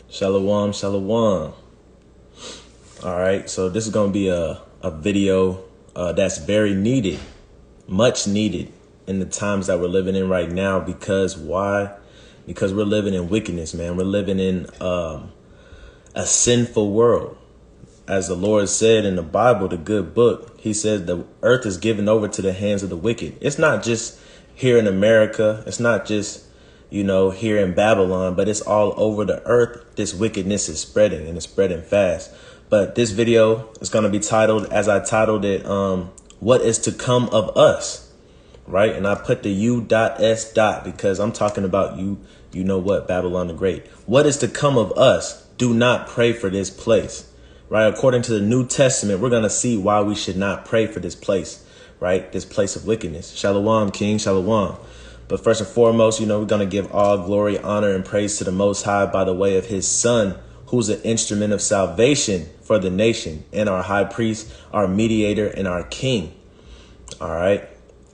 Shalom, shalom. All right, so this is going to be a video that's very needed, much needed in the times that we're living in right now. Because why? Because we're living in wickedness, man. We're living in a sinful world. As the Lord said in the Bible, the good book, he says the earth is given over to the hands of the wicked. It's not just here in America. It's not just, here in Babylon, but it's all over the earth. This wickedness is spreading, and it's spreading fast. But this video is going to be titled, as I titled it, What is to Come of Us? Right. And I put the U.S. because I'm talking about you know what, Babylon the Great. What is to come of us? Do not pray for this place. Right. According to the New Testament, we're going to see why we should not pray for this place. Right. This place of wickedness. Shalom, King. Shalom. But first and foremost, we're going to give all glory, honor, and praise to the Most High by the way of his Son, who's an instrument of salvation for the nation, and our high priest, our mediator, and our king. All right.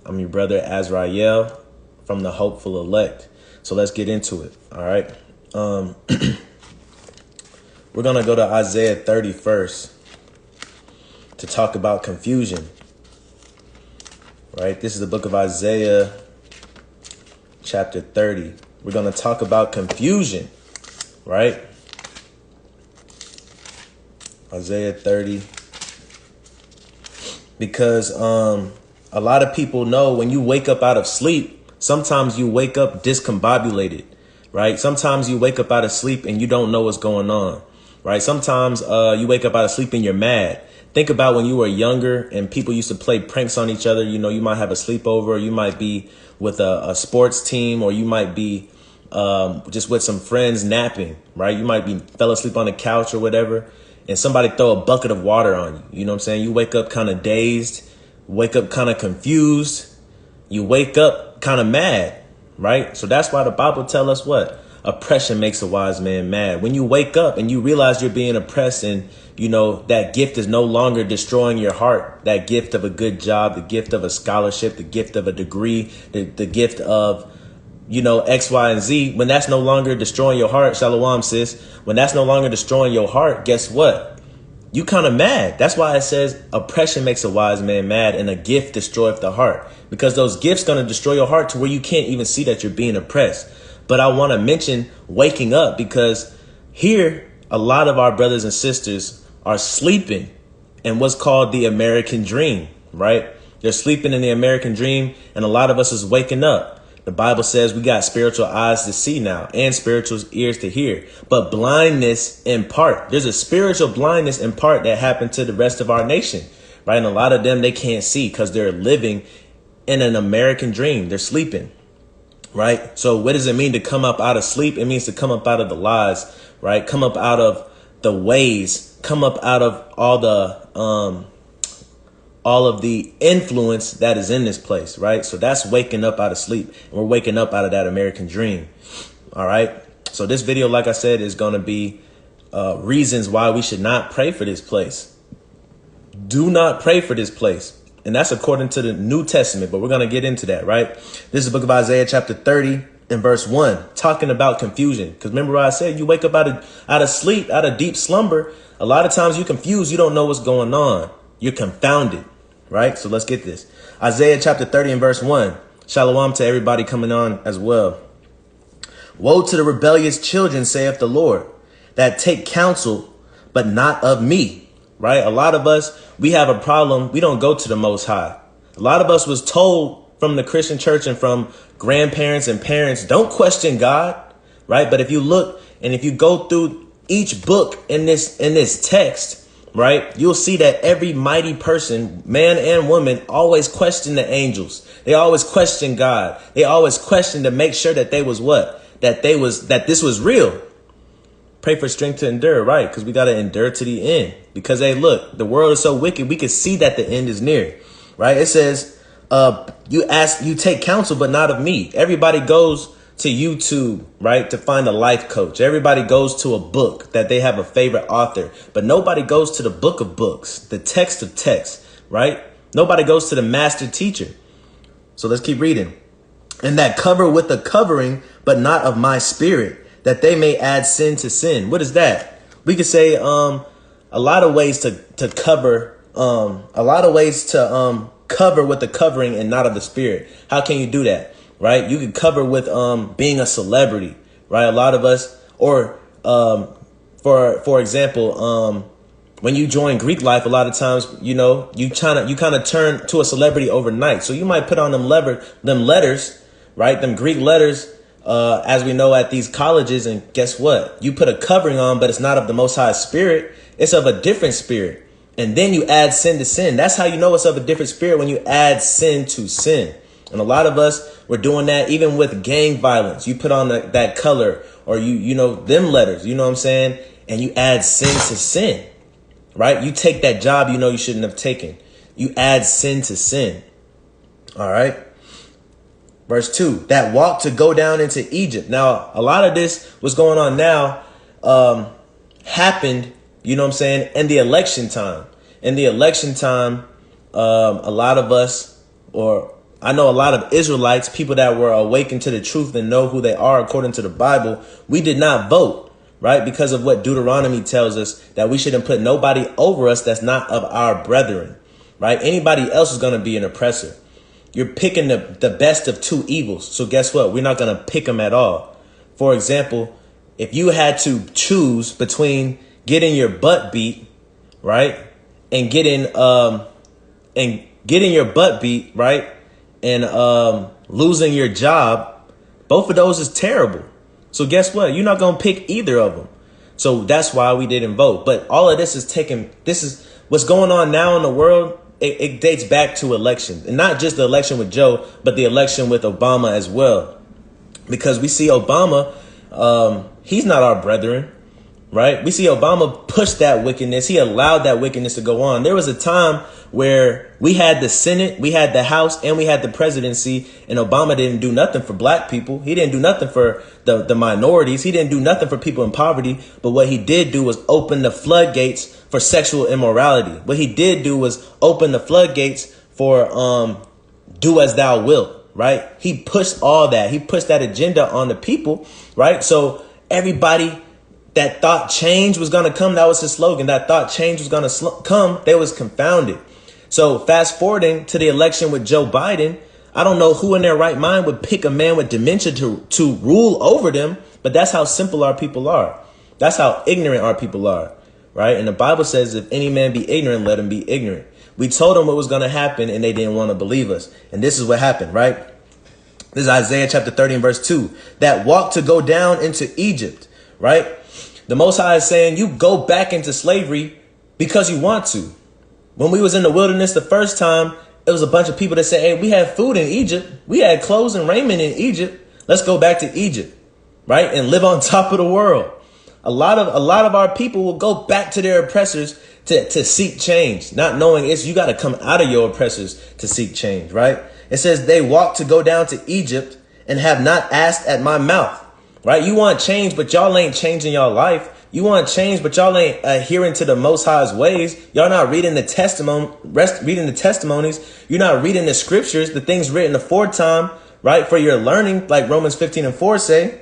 I'm your brother Azrael from the hopeful elect. So let's get into it. All right. We're going to go to Isaiah 30 first to talk about confusion. Right. This is the book of Isaiah, chapter 30. We're going to talk about confusion. Right. Isaiah 30. Because a lot of people know when you wake up out of sleep, sometimes you wake up discombobulated. Right. Sometimes you wake up out of sleep and you don't know what's going on. Right. Sometimes you wake up out of sleep and you're mad. Think about when you were younger and people used to play pranks on each other. You might have a sleepover, or you might be with a sports team, or you might be just with some friends napping. Right. You might be fell asleep on the couch or whatever, and somebody throw a bucket of water on you. You know what I'm saying? You wake up kind of dazed, wake up kind of confused. You wake up kind of mad. Right. So that's why the Bible tells us what? Oppression makes a wise man mad. When you wake up and you realize you're being oppressed, and that gift is no longer destroying your heart, that gift of a good job, the gift of a scholarship, the gift of a degree, the gift of, X, Y, and Z, when that's no longer destroying your heart, shalom, sis, when that's no longer destroying your heart, guess what? You kind of mad. That's why it says oppression makes a wise man mad, and a gift destroyeth the heart, because those gifts going to destroy your heart to where you can't even see that you're being oppressed. But I want to mention waking up, because here a lot of our brothers and sisters are sleeping in what's called the American dream, right? They're sleeping in the American dream, and a lot of us is waking up. The Bible says we got spiritual eyes to see now and spiritual ears to hear, but blindness in part. There's a spiritual blindness in part that happened to the rest of our nation, right? And a lot of them, they can't see because they're living in an American dream. They're sleeping. Right. So what does it mean to come up out of sleep? It means to come up out of the lies. Right. Come up out of the ways. Come up out of all of the influence that is in this place. Right. So that's waking up out of sleep. And we're waking up out of that American dream. All right. So this video, like I said, is going to be reasons why we should not pray for this place. Do not pray for this place. And that's according to the New Testament, but we're going to get into that, right? This is the book of Isaiah chapter 30 and verse 1, talking about confusion. Because remember what I said, you wake up out of sleep, out of deep slumber. A lot of times you're confused. You don't know what's going on. You're confounded, right? So let's get this. Isaiah chapter 30 and verse 1. Shalom to everybody coming on as well. Woe to the rebellious children, saith the Lord, that take counsel, but not of me. Right. A lot of us, we have a problem. We don't go to the Most High. A lot of us was told from the Christian church and from grandparents and parents, don't question God. Right. But if you look and if you go through each book in this text, right, you'll see that every mighty person, man and woman, always question the angels. They always question God. They always question to make sure that they was what? That this was real. Pray for strength to endure, right? Because we got to endure to the end. Because, hey, look, the world is so wicked, we can see that the end is near, right? It says, you take counsel, but not of me. Everybody goes to YouTube, right, to find a life coach. Everybody goes to a book that they have a favorite author, but nobody goes to the book of books, the text of texts, right? Nobody goes to the master teacher. So let's keep reading. And that cover with a covering, but not of my spirit, that they may add sin to sin. What is that? We could say a lot of ways to cover, cover with the covering and not of the Spirit. How can you do that? Right? You can cover with being a celebrity, right? A lot of us, or for example, when you join Greek life, a lot of times, you kind of turn to a celebrity overnight. So you might put on them letters, right? Them Greek letters, as we know at these colleges. And guess what? You put a covering on, but it's not of the Most High Spirit. It's of a different spirit. And then you add sin to sin. That's how you know it's of a different spirit, when you add sin to sin. And a lot of us were doing that even with gang violence. You put on that color, or them letters, you know what I'm saying? And you add sin to sin, right? You take that job you shouldn't have taken. You add sin to sin. All right. Verse 2, that walk to go down into Egypt. Now, a lot of this was going on now, happened, you know what I'm saying, in the election time. In the election time, a lot of us, or I know a lot of Israelites, people that were awakened to the truth and know who they are according to the Bible, we did not vote, right? Because of what Deuteronomy tells us, that we shouldn't put nobody over us that's not of our brethren, right? Anybody else is going to be an oppressor. You're picking the best of two evils. So guess what? We're not going to pick them at all. For example, if you had to choose between getting your butt beat, right, and getting your butt beat, right, and losing your job, both of those is terrible. So guess what? You're not going to pick either of them. So that's why we didn't vote. But all of this is what's going on now in the world. It dates back to elections, and not just the election with Joe, but the election with Obama as well. Because we see Obama, he's not our brethren, right? We see Obama push that wickedness. He allowed that wickedness to go on. There was a time where we had the Senate, we had the House, and we had the presidency, and Obama didn't do nothing for black people. He didn't do nothing for the minorities. He didn't do nothing for people in poverty. But what he did do was open the floodgates for sexual immorality. What he did do was open the floodgates for do as thou wilt, right? He pushed all that. He pushed that agenda on the people, right? So everybody that thought change was going to come, that was his slogan, that thought change was going to come, they was confounded. So fast forwarding to the election with Joe Biden, I don't know who in their right mind would pick a man with dementia to rule over them, but that's how simple our people are. That's how ignorant our people are, right? And the Bible says, if any man be ignorant, let him be ignorant. We told them what was going to happen, and they didn't want to believe us. And this is what happened, right? This is Isaiah chapter 30 and verse 2. That walk to go down into Egypt, right? The Most High is saying, you go back into slavery because you want to. When we was in the wilderness the first time, it was a bunch of people that said, hey, we had food in Egypt. We had clothes and raiment in Egypt. Let's go back to Egypt, right? And live on top of the world. A lot of our people will go back to their oppressors to seek change, not knowing you got to come out of your oppressors to seek change, right? It says they walk to go down to Egypt and have not asked at my mouth, right? You want change, but y'all ain't changing your life. You want change, but y'all ain't adhering to the Most High's ways. Y'all not reading the testimonies. You're not reading the scriptures, the things written aforetime, right? For your learning, like Romans 15 and 4 say,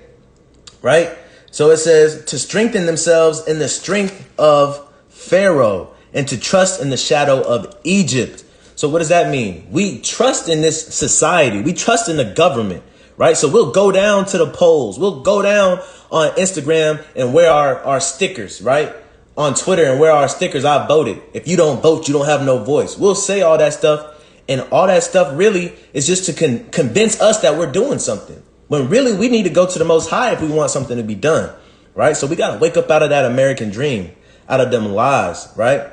right? So it says to strengthen themselves in the strength of Pharaoh and to trust in the shadow of Egypt. So what does that mean? We trust in this society. We trust in the government, right? So we'll go down to the polls. We'll go down on Instagram and wear our stickers, right? On Twitter and wear our stickers. I voted. If you don't vote, you don't have no voice. We'll say all that stuff. And all that stuff really is just to convince us that we're doing something. When really we need to go to the Most High if we want something to be done, right? So we got to wake up out of that American dream, out of them lies, right?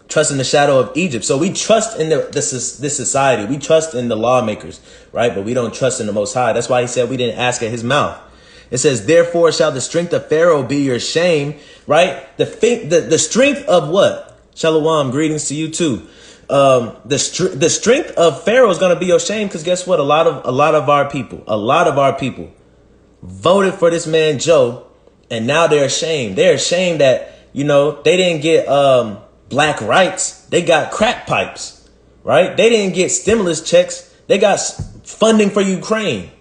Trust in the shadow of Egypt. So we trust in this society. We trust in the lawmakers, right? But we don't trust in the Most High. That's why he said we didn't ask at his mouth. It says, therefore shall the strength of Pharaoh be your shame, right? The strength of what? Shalom, greetings to you too. The strength of Pharaoh is going to be your shame, because guess what? A lot of our people voted for this man Joe, and now they're ashamed. They're ashamed that, they didn't get black rights. They got crack pipes, right? They didn't get stimulus checks. They got funding for Ukraine,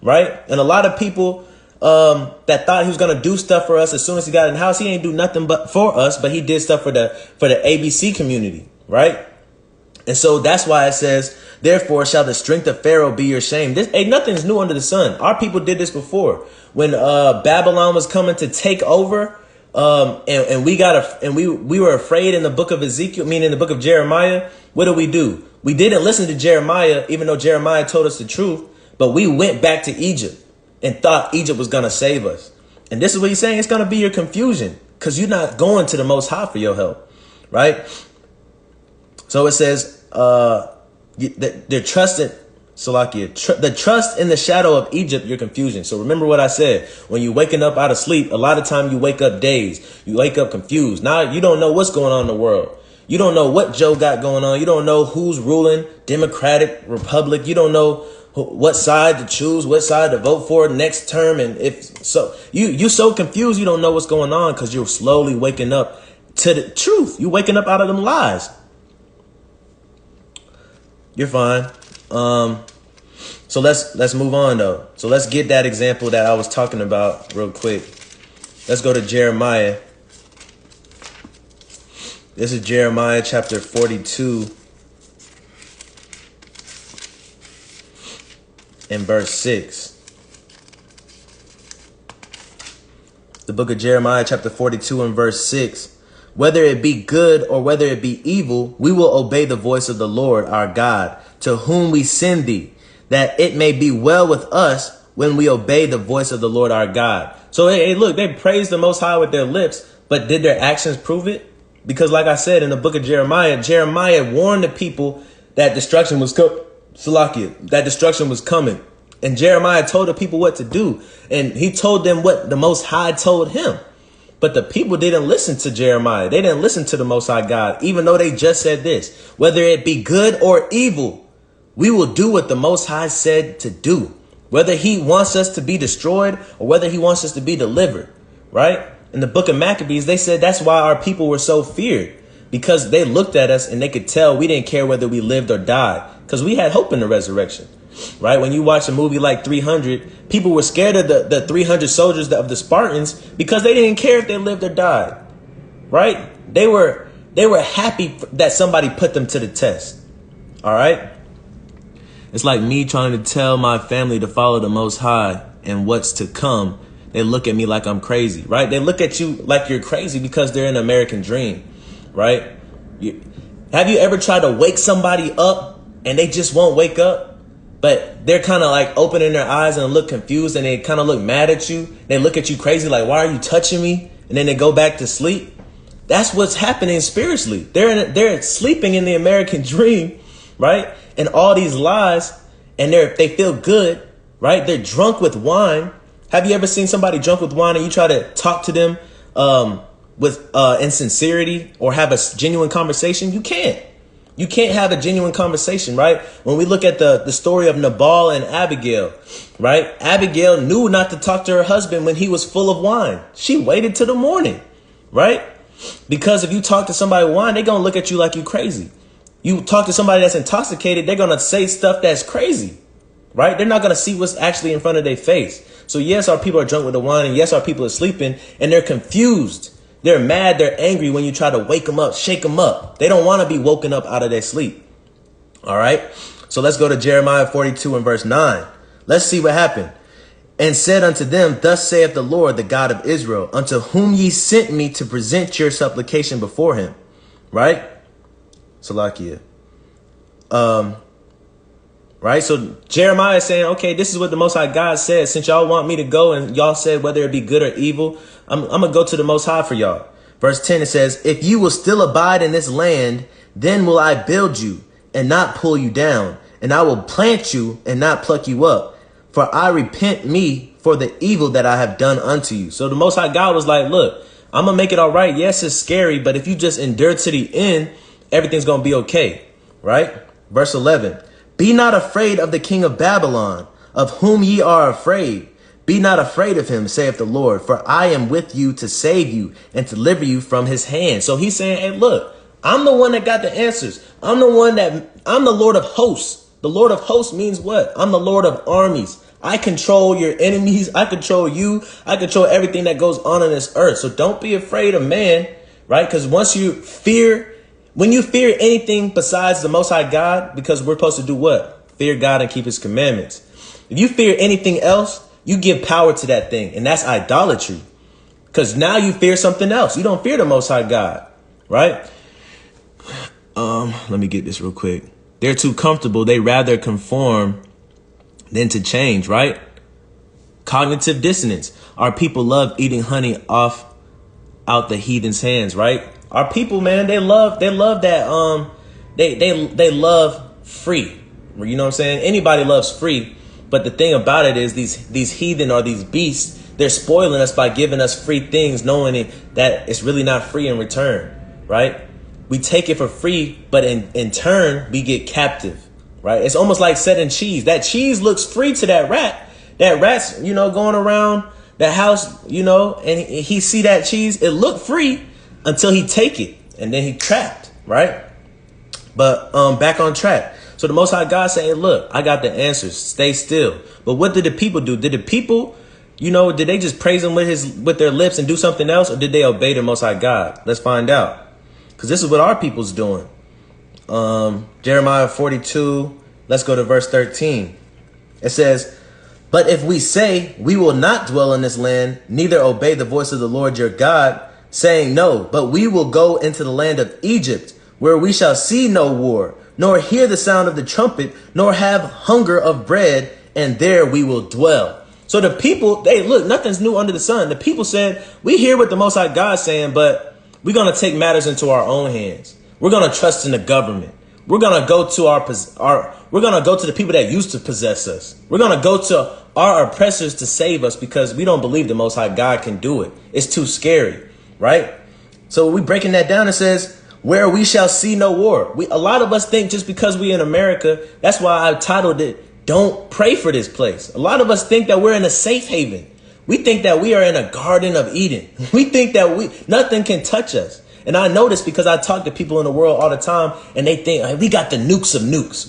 right? And a lot of people that thought he was going to do stuff for us as soon as he got in the house. He ain't do nothing but for us, but he did stuff for the ABC community, right? And so that's why it says, therefore shall the strength of Pharaoh be your shame. This ain't nothing's new under the sun. Our people did this before. When Babylon was coming to take over, and we were afraid in the book of Ezekiel, meaning in the book of Jeremiah. What do? We didn't listen to Jeremiah, even though Jeremiah told us the truth, but we went back to Egypt and thought Egypt was going to save us. And this is what he's saying. It's going to be your confusion because you're not going to the Most High for your help, right? So it says, they're trusted, Salakia, the trust in the shadow of Egypt, your confusion. So remember what I said, when you're waking up out of sleep, a lot of time you wake up dazed, you wake up confused. Now you don't know what's going on in the world. You don't know what Joe got going on. You don't know who's ruling, Democratic, Republic. You don't know what side to choose, what side to vote for next term. And if so, you so confused, you don't know what's going on because you're slowly waking up to the truth. You waking up out of them lies. You're fine. So let's move on though. So let's get that example that I was talking about real quick. Let's go to Jeremiah. This is Jeremiah chapter 42 and verse 6. The book of Jeremiah chapter 42 and verse 6. Whether it be good or whether it be evil, we will obey the voice of the Lord our God, to whom we send thee, that it may be well with us when we obey the voice of the Lord our God. So, hey, look, they praised the Most High with their lips, but did their actions prove it? Because like I said, in the book of Jeremiah, Jeremiah warned the people that destruction was that destruction was coming. And Jeremiah told the people what to do. And he told them what the Most High told him. But the people didn't listen to Jeremiah. They didn't listen to the Most High God, even though they just said this. Whether it be good or evil, we will do what the Most High said to do. Whether he wants us to be destroyed or whether he wants us to be delivered, right? In the book of Maccabees, they said that's why our people were so feared, because they looked at us and they could tell we didn't care whether we lived or died, because we had hope in the resurrection, right? When you watch a movie like 300, people were scared of the 300 soldiers of the Spartans because they didn't care if they lived or died, right? They were happy that somebody put them to the test, all right? It's like me trying to tell my family to follow the Most High and what's to come. They look at me like I'm crazy, right? They look at you like you're crazy because they're an American dream, right? Have you ever tried to wake somebody up and they just won't wake up? But they're kind of like opening their eyes and look confused and they kind of look mad at you. They look at you crazy like, why are you touching me? And then they go back to sleep. That's what's happening spiritually. They're sleeping in the American dream, right? And all these lies, and they feel good, right? They're drunk with wine. Have you ever seen somebody drunk with wine and you try to talk to them with insincerity or have a genuine conversation? You can't. You can't have a genuine conversation, right? When we look at the story of Nabal and Abigail, right? Abigail knew not to talk to her husband when he was full of wine. She waited till the morning, right? Because if you talk to somebody with wine, they're going to look at you like you crazy. You talk to somebody that's intoxicated, they're going to say stuff that's crazy, right? They're not going to see what's actually in front of their face. So yes, our people are drunk with the wine, and yes, our people are sleeping, and they're confused. They're mad. They're angry when you try to wake them up, shake them up. They don't want to be woken up out of their sleep. All right. So let's go to Jeremiah 42 and verse 9. Let's see what happened. And said unto them, thus saith the Lord, the God of Israel, unto whom ye sent me to present your supplication before him. Right. Salakia. Right. So Jeremiah is saying, OK, this is what the Most High God said. Since y'all want me to go and y'all said whether it be good or evil, I'm going to go to the Most High for y'all. Verse 10, it says, if you will still abide in this land, then will I build you and not pull you down. And I will plant you and not pluck you up. For I repent me for the evil that I have done unto you. So the Most High God was like, look, I'm going to make it all right. Yes, it's scary, but if you just endure to the end, everything's going to be OK. Right. Verse 11. Be not afraid of the king of Babylon, of whom ye are afraid. Be not afraid of him, saith the Lord, for I am with you to save you and to deliver you from his hand. So he's saying, hey, look, I'm the one that got the answers. I'm the Lord of hosts. The Lord of hosts means what? I'm the Lord of armies. I control your enemies. I control you. I control everything that goes on this earth. So don't be afraid of man, right? Because when you fear anything besides the Most High God, because we're supposed to do what? Fear God and keep his commandments. If you fear anything else, you give power to that thing. And that's idolatry. Because now you fear something else. You don't fear the Most High God, right? Let me get this real quick. They're too comfortable. They rather conform than to change, right? Cognitive dissonance. Our people love eating honey out the heathen's hands, right? Our people, man, they love that. They love free. You know what I'm saying? Anybody loves free. But the thing about it is these heathen or these beasts, they're spoiling us by giving us free things, knowing that it's really not free in return, right? We take it for free, but in turn, we get captive, right? It's almost like setting cheese. That cheese looks free to that rat. That rat's, going around the house, and he see that cheese. It looked free until he take it, and then he trapped, right? But back on track. So the Most High God saying, look, I got the answers. Stay still. But what did the people do? Did the people, did they just praise him with their lips and do something else? Or did they obey the Most High God? Let's find out. Because this is what our people's doing. Jeremiah 42. Let's go to verse 13. It says, but if we say we will not dwell in this land, neither obey the voice of the Lord your God, saying no, but we will go into the land of Egypt, where we shall see no war, nor hear the sound of the trumpet, nor have hunger of bread, and there we will dwell. So the people, look, nothing's new under the sun. The people said, we hear what the Most High God's saying, but we're going to take matters into our own hands. We're going to trust in the government. We're going to go to we're going to go to the people that used to possess us. We're going to go to our oppressors to save us because we don't believe the Most High God can do it. It's too scary, right? So we breaking that down. It says, where we shall see no war. A lot of us think just because we in America, that's why I titled it, Don't Pray for This Place. A lot of us think that we're in a safe haven. We think that we are in a Garden of Eden. We think that nothing can touch us. And I know this because I talk to people in the world all the time, and they think we got the nukes of nukes.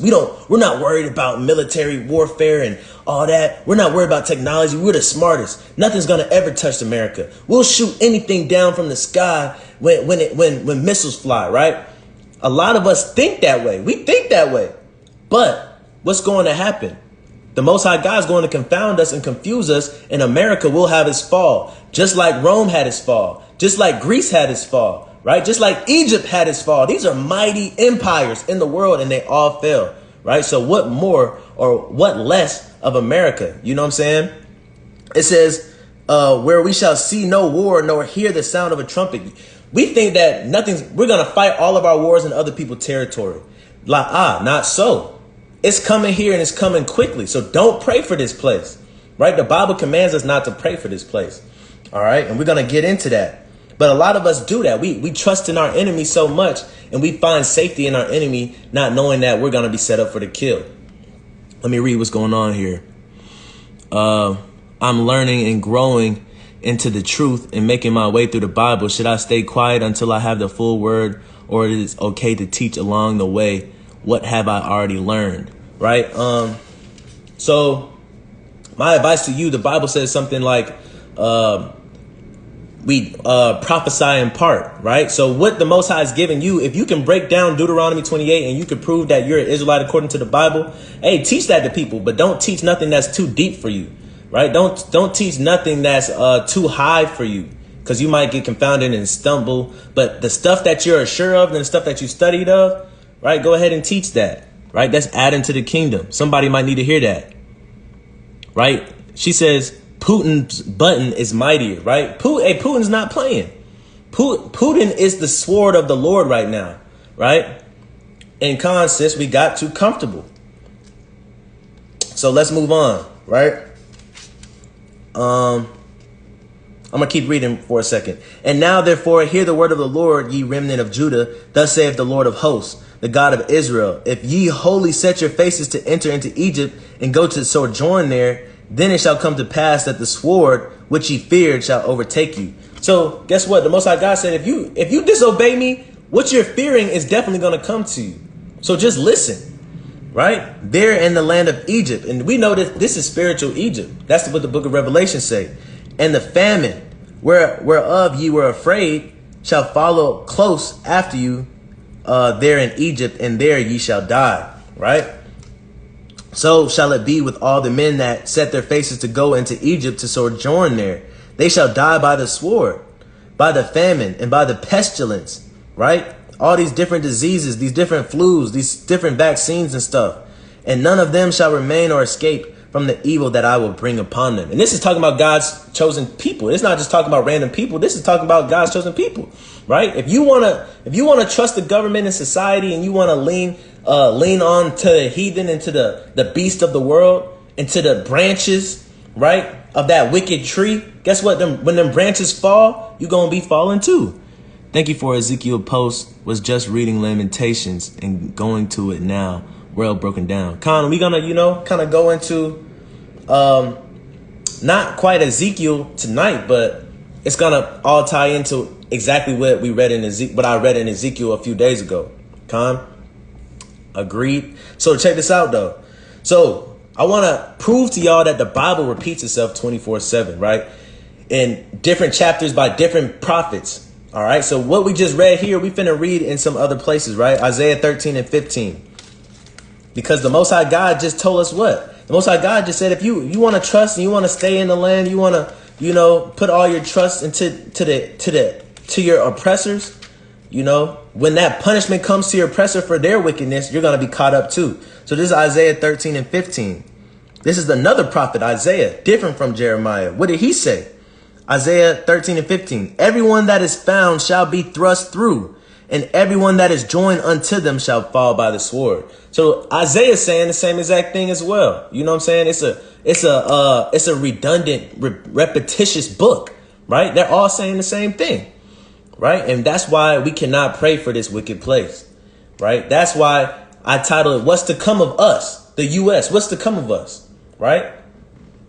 We're not worried about military warfare and all that. We're not worried about technology. We're the smartest. Nothing's gonna ever touch America. We'll shoot anything down from the sky when missiles fly, right? A lot of us think that way. We think that way. But what's going to happen? The Most High God is going to confound us and confuse us, and America will have its fall, just like Rome had its fall, just like Greece had its fall, right? Just like Egypt had its fall. These are mighty empires in the world, and they all fell, right? So what more or what less of America? You know what I'm saying? It says, where we shall see no war, nor hear the sound of a trumpet. We think that we're going to fight all of our wars in other people's territory. Not so. It's coming here and it's coming quickly. So don't pray for this place, right? The Bible commands us not to pray for this place. All right. And we're going to get into that. But a lot of us do that. We trust in our enemy so much, and we find safety in our enemy, not knowing that we're going to be set up for the kill. Let me read what's going on here. I'm learning and growing into the truth and making my way through the Bible. Should I stay quiet until I have the full word, or it is okay to teach along the way? What have I already learned? Right. So my advice to you, the Bible says something like we prophesy in part. Right. So what the Most High is giving you, if you can break down Deuteronomy 28 and you can prove that you're an Israelite according to the Bible, hey, teach that to people, but don't teach nothing that's too deep for you. Right. Don't teach nothing that's too high for you, because you might get confounded and stumble. But the stuff that you're sure of and the stuff that you studied of, right, go ahead and teach that. Right. That's adding to the kingdom. Somebody might need to hear that. Right. She says Putin's button is mightier. Right. Putin's not playing. Putin is the sword of the Lord right now. Right. And con, sis, we got too comfortable. So let's move on. Right. I'm going to keep reading for a second. And now, therefore, hear the word of the Lord, ye remnant of Judah. Thus saith the Lord of hosts, the God of Israel. If ye wholly set your faces to enter into Egypt and go to sojourn there, then it shall come to pass that the sword which ye feared shall overtake you. So guess what? The Most High God said, if you disobey me, what you're fearing is definitely going to come to you. So just listen. right? There in the land of Egypt. And we know that this is spiritual Egypt. That's what the book of Revelation say. And the famine whereof ye were afraid shall follow close after you there in Egypt, and there ye shall die, right? So shall it be with all the men that set their faces to go into Egypt to sojourn there. They shall die by the sword, by the famine, and by the pestilence, right? All these different diseases, these different flus, these different vaccines and stuff. And none of them shall remain or escape from the evil that I will bring upon them. And this is talking about God's chosen people. It's not just talking about random people. This is talking about God's chosen people, right? If you want to trust the government and society, and you want to lean on to the heathen and to the beast of the world and to the branches, right, of that wicked tree, guess what? When them branches fall, you're going to be falling too. Thank you for Ezekiel Post. Was just reading Lamentations and going to it now. World broken down. Con, we gonna, kind of go into not quite Ezekiel tonight, but it's gonna all tie into exactly what we read in what I read in Ezekiel a few days ago. Con, agreed. So check this out though. So I want to prove to y'all that the Bible repeats itself 24/7, right? In different chapters by different prophets. All right. So what we just read here, we finna read in some other places, right? Isaiah 13 and 15. Because the Most High God just told us what? The Most High God just said, if you want to trust and you want to stay in the land, you want to, put all your trust to your oppressors, when that punishment comes to your oppressor for their wickedness, you're going to be caught up too. So this is Isaiah 13 and 15. This is another prophet, Isaiah, different from Jeremiah. What did he say? Isaiah 13 and 15. Everyone that is found shall be thrust through, and everyone that is joined unto them shall fall by the sword. So Isaiah is saying the same exact thing as well. You know what I'm saying? It's a redundant, repetitious book, right? They're all saying the same thing, right? And that's why we cannot pray for this wicked place, right? That's why I titled it, What's to Come of Us, the U.S. What's to come of us, right?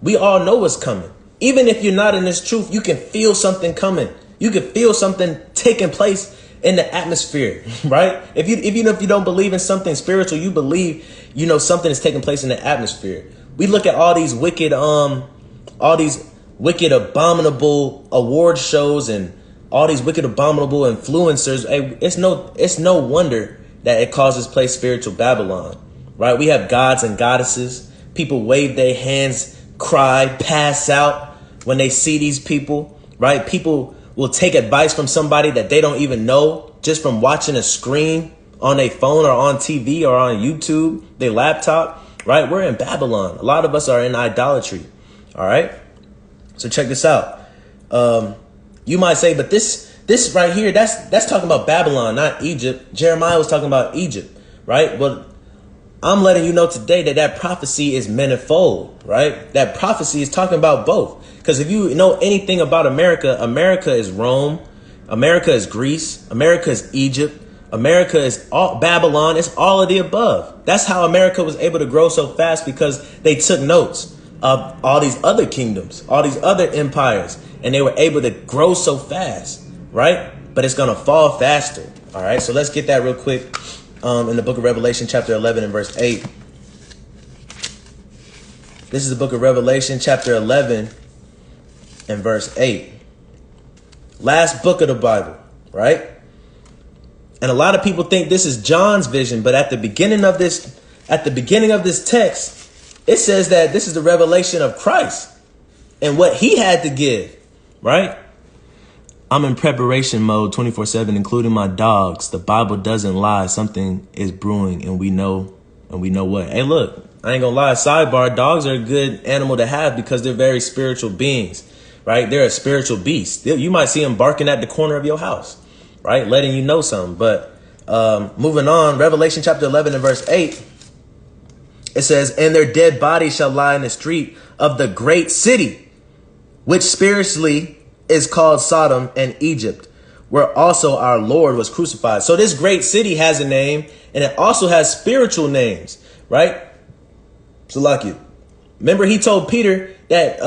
We all know what's coming. Even if you're not in this truth, you can feel something coming. You can feel something taking place in the atmosphere, right? If you don't believe in something spiritual, you believe, something is taking place in the atmosphere. We look at all these wicked, abominable award shows and all these wicked, abominable influencers. Hey, it's no wonder that it causes place spiritual Babylon, right? We have gods and goddesses. People wave their hands, cry, pass out when they see these people, right? People will take advice from somebody that they don't even know just from watching a screen on a phone or on TV or on YouTube, their laptop, right? We're in Babylon. A lot of us are in idolatry. All right. So check this out. You might say, but this right here, that's talking about Babylon, not Egypt. Jeremiah was talking about Egypt, right? Well, I'm letting you know today that prophecy is manifold, right? That prophecy is talking about both. Because if you know anything about America, America is Rome, America is Greece, America is Egypt, America is all Babylon. It's all of the above. That's how America was able to grow so fast, because they took notes of all these other kingdoms, all these other empires, and they were able to grow so fast, right? But it's going to fall faster. All right. So let's get that real quick. In the book of Revelation, chapter 11 and verse 8. This is the book of Revelation, chapter 11 and verse 8. Last book of the Bible, right? And a lot of people think this is John's vision, but at the beginning of this text, it says that this is the revelation of Christ and what he had to give, right? I'm in preparation mode 24/7, including my dogs. The Bible doesn't lie. Something is brewing, and we know what. Hey, look, I ain't gonna lie. Sidebar, dogs are a good animal to have because they're very spiritual beings, right? They're a spiritual beast. You might see them barking at the corner of your house, right? Letting you know something. But moving on, Revelation chapter 11 and verse 8, it says, and their dead bodies shall lie in the street of the great city, which spiritually is called Sodom and Egypt, where also our Lord was crucified. So this great city has a name, and it also has spiritual names, right? So like you remember, he told Peter that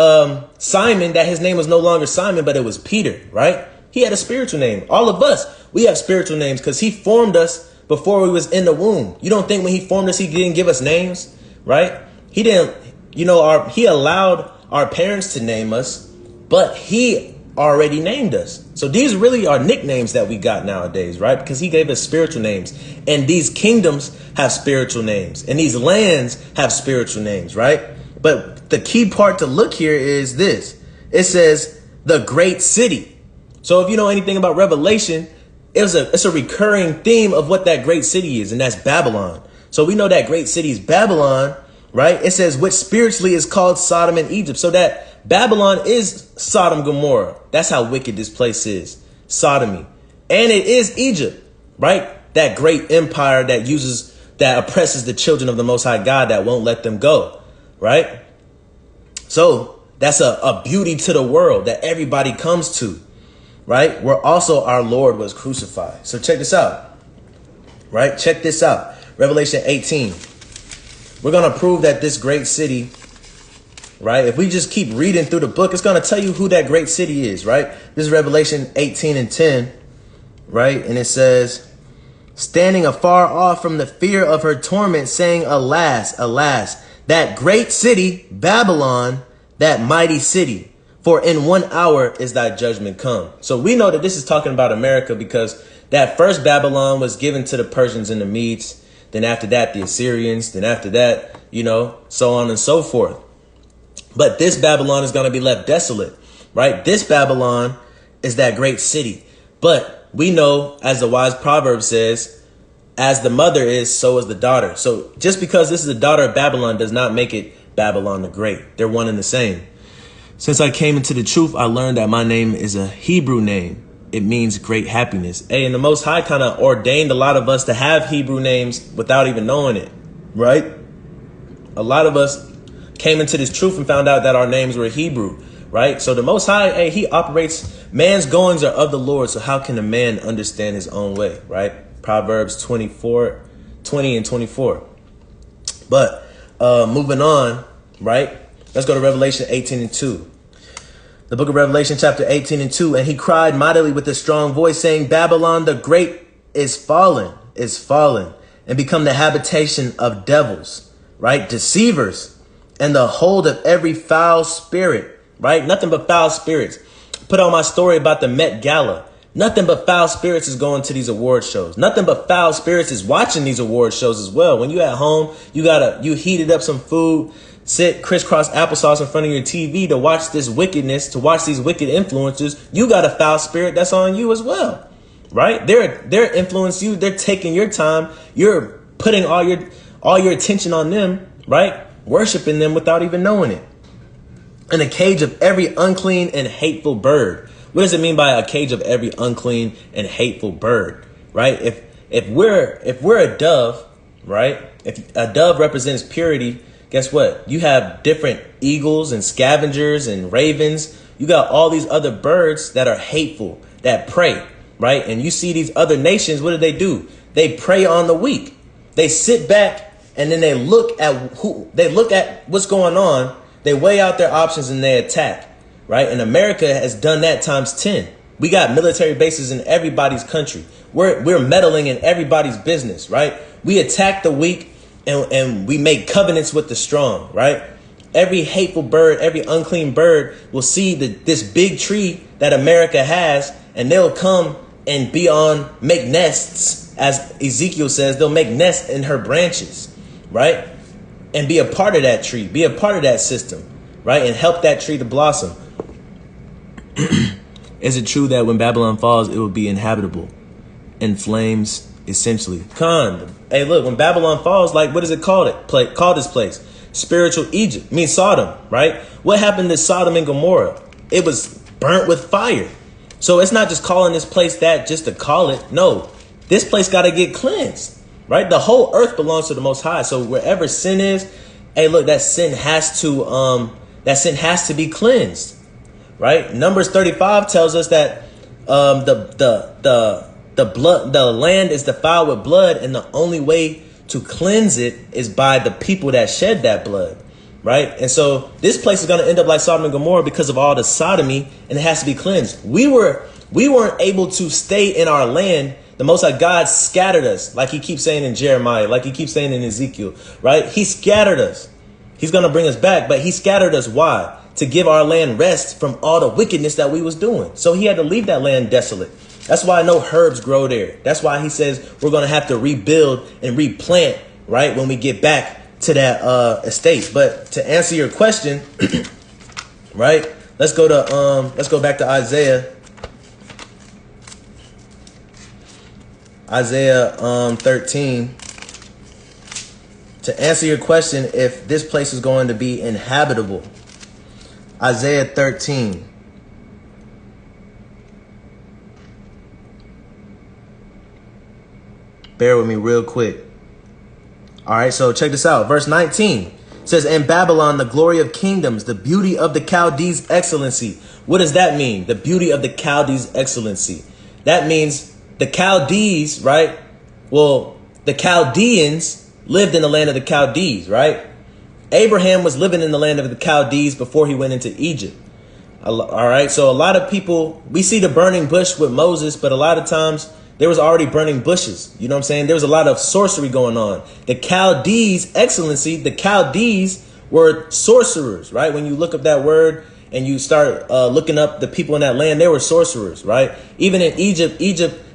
Simon, that his name was no longer Simon, but it was Peter, right? He had a spiritual name. All of us, we have spiritual names because he formed us before we was in the womb. You don't think when he formed us, he didn't give us names, right? He didn't, he allowed our parents to name us, but he already named us. So these really are nicknames that we got nowadays, right? Because he gave us spiritual names, and these kingdoms have spiritual names, and these lands have spiritual names, right? But the key part to look here is this. It says the great city. So if you know anything about Revelation, it's a recurring theme of what that great city is, and that's Babylon. So we know that great city is Babylon, right? It says which spiritually is called Sodom and Egypt. So that Babylon is Sodom and Gomorrah. That's how wicked this place is. Sodomy. And it is Egypt, right? That great empire that oppresses the children of the Most High God, that won't let them go, right? So that's a beauty to the world that everybody comes to, right? Where also our Lord was crucified. So check this out, right? Check this out. Revelation 18. We're going to prove that this great city, right? If we just keep reading through the book, it's going to tell you who that great city is, right? This is Revelation 18 and 10, right? And it says, standing afar off from the fear of her torment, saying, alas, alas, that great city, Babylon, that mighty city, for in 1 hour is thy judgment come. So we know that this is talking about America, because that first Babylon was given to the Persians and the Medes. Then after that, the Assyrians. Then after that, so on and so forth. But this Babylon is going to be left desolate, right? This Babylon is that great city. But we know, as the wise proverb says, as the mother is, so is the daughter. So just because this is the daughter of Babylon does not make it Babylon the Great. They're one and the same. Since I came into the truth, I learned that my name is a Hebrew name. It means great happiness. Hey, and the Most High kind of ordained a lot of us to have Hebrew names without even knowing it, right? A lot of us came into this truth and found out that our names were Hebrew, right? So the Most High, hey, he operates, man's goings are of the Lord. So how can a man understand his own way, right? Proverbs 20 and 24. But moving on, right? Let's go to Revelation 18 and 2. The book of Revelation, chapter 18 and 2. And he cried mightily with a strong voice, saying, Babylon the great is fallen, and become the habitation of devils, right? Deceivers, and the hold of every foul spirit, right? Nothing but foul spirits. Put on my story about the Met Gala. Nothing but foul spirits is going to these award shows. Nothing but foul spirits is watching these award shows as well. When you at home, you heated up some food, sit crisscross applesauce in front of your TV to watch this wickedness, to watch these wicked influencers. You got a foul spirit that's on you as well, right? They're influencing you. They're taking your time. You're putting all your attention on them, right? Worshiping them without even knowing it. In a cage of every unclean and hateful bird. What does it mean by a cage of every unclean and hateful bird, right? If we're a dove, right? If a dove represents purity, guess what? You have different eagles and scavengers and ravens. You got all these other birds that are hateful, that prey, right? And you see these other nations, what do? They prey on the weak. They sit back and then they look at what's going on. They weigh out their options and they attack, right? And America has done that times 10. We got military bases in everybody's country. We're meddling in everybody's business, right? We attack the weak and we make covenants with the strong, right? Every hateful bird, every unclean bird will see this big tree that America has, and they'll come and make nests, as Ezekiel says. They'll make nests in her branches, right? And be a part of that tree, be a part of that system, right? And help that tree to blossom. Is it true that when Babylon falls, it will be inhabitable? In flames, essentially. Hey, look, when Babylon falls, like, what does it call it? Call this place spiritual Egypt, means Sodom, right? What happened to Sodom and Gomorrah? It was burnt with fire. So it's not just calling this place that just to call it. No, this place got to get cleansed, right? The whole earth belongs to the Most High. So wherever sin is, hey, look, that sin has to be cleansed, right? Numbers 35 tells us that the land is defiled with blood, and the only way to cleanse it is by the people that shed that blood, right? And so this place is going to end up like Sodom and Gomorrah because of all the sodomy, and it has to be cleansed. We weren't able to stay in our land. The Most High God scattered us, like he keeps saying in Jeremiah, like he keeps saying in Ezekiel, right? He scattered us. He's going to bring us back, but he scattered us. Why? To give our land rest from all the wickedness that we was doing. So he had to leave that land desolate. That's why no herbs grow there. That's why he says we're going to have to rebuild and replant, right, when we get back to that estate. But to answer your question, right, let's go back to Isaiah 13. To answer your question, if this place is going to be inhabitable, Isaiah 13. Bear with me real quick. All right, so check this out. Verse 19 says, in Babylon, the glory of kingdoms, the beauty of the Chaldees' excellency. What does that mean? The beauty of the Chaldees' excellency. That means the Chaldees, right? Well, the Chaldeans lived in the land of the Chaldees, right? Abraham was living in the land of the Chaldees before he went into Egypt. All right. So a lot of people, we see the burning bush with Moses, but a lot of times there was already burning bushes. You know what I'm saying? There was a lot of sorcery going on. The Chaldees' excellency, the Chaldees were sorcerers, right? When you look up that word and you start looking up the people in that land, they were sorcerers, right? Even in Egypt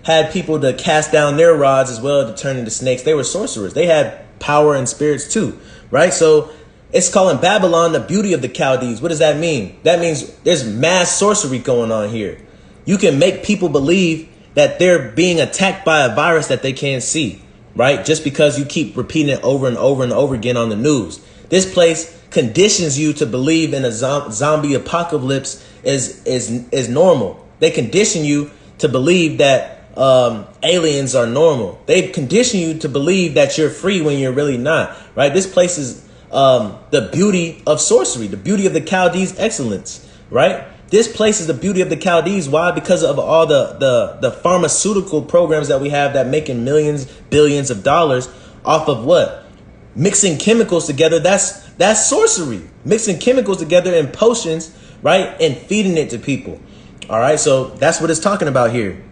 had people to cast down their rods as well to turn into snakes. They were sorcerers. They had power and spirits too, right? So it's calling Babylon the beauty of the Chaldees. What does that mean? That means there's mass sorcery going on here. You can make people believe that they're being attacked by a virus that they can't see, right? Just because you keep repeating it over and over and over again on the news. This place conditions you to believe in a zombie apocalypse is normal. They condition you to believe that aliens are normal. They condition you to believe that you're free when you're really not, right? This place is the beauty of sorcery, the beauty of the Chaldees' excellence, right? This place is the beauty of the Chaldees. Why? Because of all the pharmaceutical programs that we have that making millions, billions of dollars off of what? Mixing chemicals together. That's sorcery. Mixing chemicals together in potions, right? And feeding it to people. All right. So that's what it's talking about here.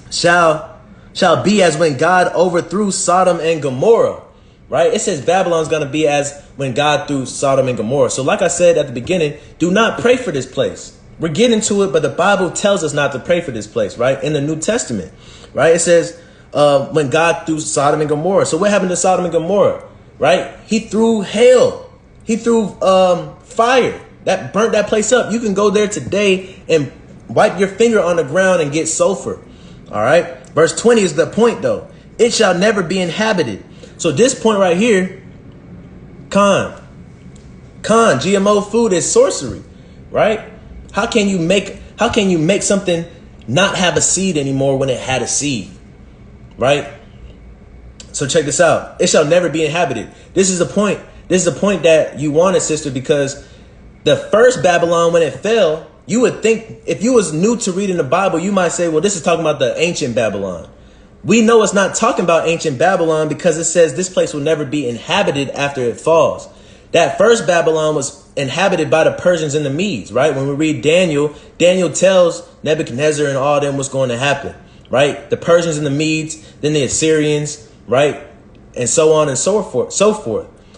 Shall be as when God overthrew Sodom and Gomorrah, right? It says Babylon's going to be as when God threw Sodom and Gomorrah. So like I said at the beginning, do not pray for this place. We're getting to it, but the Bible tells us not to pray for this place, right? In the New Testament, right? It says when God threw Sodom and Gomorrah. So what happened to Sodom and Gomorrah, right? He threw hail. He threw fire that burnt that place up. You can go there today and wipe your finger on the ground and get sulfur. All right. Verse 20 is the point, though. It shall never be inhabited. So this point right here, GMO food is sorcery, right? How can you make something not have a seed anymore when it had a seed, right? So check this out. It shall never be inhabited. This is the point. This is the point that you wanted, sister, because the first Babylon, when it fell, you would think if you was new to reading the Bible, you might say, well, this is talking about the ancient Babylon. We know it's not talking about ancient Babylon because it says this place will never be inhabited after it falls. That first Babylon was inhabited by the Persians and the Medes, right? When we read Daniel, Daniel tells Nebuchadnezzar and all them what's going to happen, right? The Persians and the Medes, then the Assyrians, right? And so on and so forth.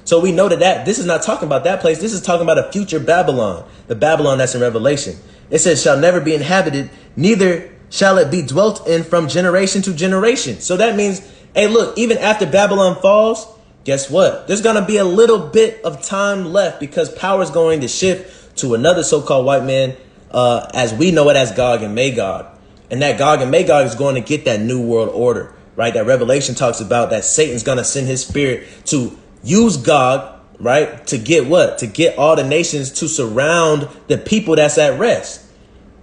So we know that this is not talking about that place. This is talking about a future Babylon, the Babylon that's in Revelation. It says, shall never be inhabited, neither shall it be dwelt in from generation to generation. So that means, hey, look, even after Babylon falls, guess what? There's going to be a little bit of time left because power is going to shift to another so-called white man, as we know it as Gog and Magog. And that Gog and Magog is going to get that new world order, right? That Revelation talks about that Satan's going to send his spirit to use Gog, right? To get what? To get all the nations to surround the people that's at rest,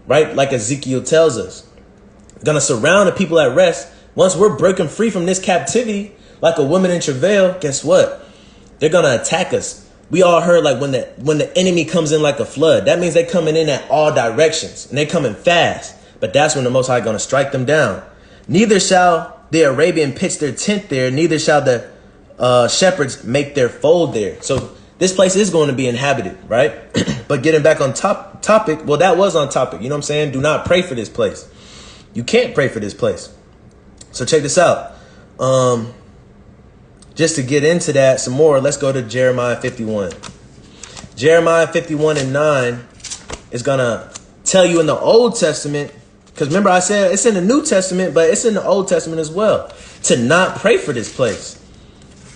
right? Like Ezekiel tells us. Going to surround the people at rest. Once we're breaking free from this captivity, like a woman in travail, guess what? They're going to attack us. We all heard like when the enemy comes in like a flood, that means they're coming in at all directions and they're coming fast. But that's when the Most High going to strike them down. Neither shall the Arabian pitch their tent there, neither shall the shepherds make their fold there. So this place is going to be inhabited, right? But getting back on topic, well, that was on topic. You know what I'm saying? Do not pray for this place. You can't pray for this place. So check this out. Just to get into that some more, let's go to Jeremiah 51. Jeremiah 51:9 is going to tell you in the Old Testament, because remember I said it's in the New Testament, but it's in the Old Testament as well, to not pray for this place.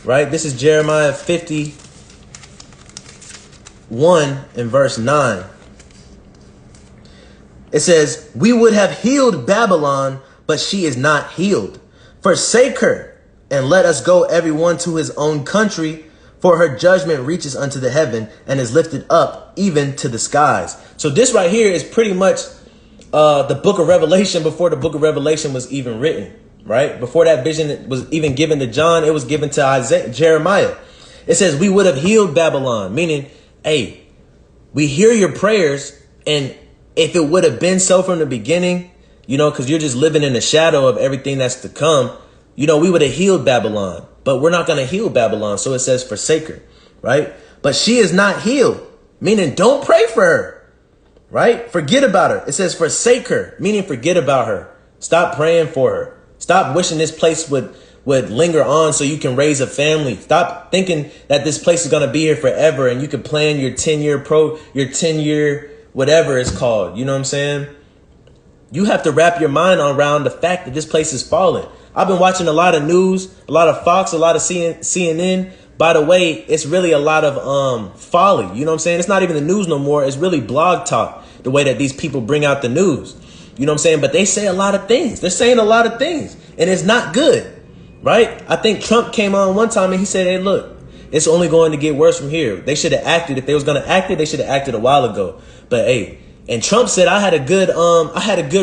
Right? This is Jeremiah 51 and verse 9. It says, "We would have healed Babylon, but she is not healed. Forsake her, and let us go every one to his own country, for her judgment reaches unto the heaven and is lifted up even to the skies." So this right here is pretty much the book of Revelation before the book of Revelation was even written, right? Before that vision was even given to John, it was given to Jeremiah. It says, "We would have healed Babylon," meaning, hey, we hear your prayers, and if it would have been so from the beginning, because you're just living in the shadow of everything that's to come, we would have healed Babylon. But we're not going to heal Babylon. So it says, forsake her, right? But she is not healed, meaning don't pray for her, right? Forget about her. It says, forsake her, meaning forget about her. Stop praying for her. Stop wishing this place would linger on so you can raise a family. Stop thinking that this place is going to be here forever and you can plan your 10-year whatever it's called. You know what I'm saying? You have to wrap your mind around the fact that this place is falling. I've been watching a lot of news, a lot of Fox, a lot of CNN. By the way, it's really a lot of folly. You know what I'm saying? It's not even the news no more. It's really blog talk, the way that these people bring out the news. You know what I'm saying? But they say a lot of things. They're saying a lot of things, and it's not good, right? I think Trump came on one time and he said, hey, look, it's only going to get worse from here. They should have acted. If they was going to act it, they should have acted a while ago. But hey, and Trump said I had a good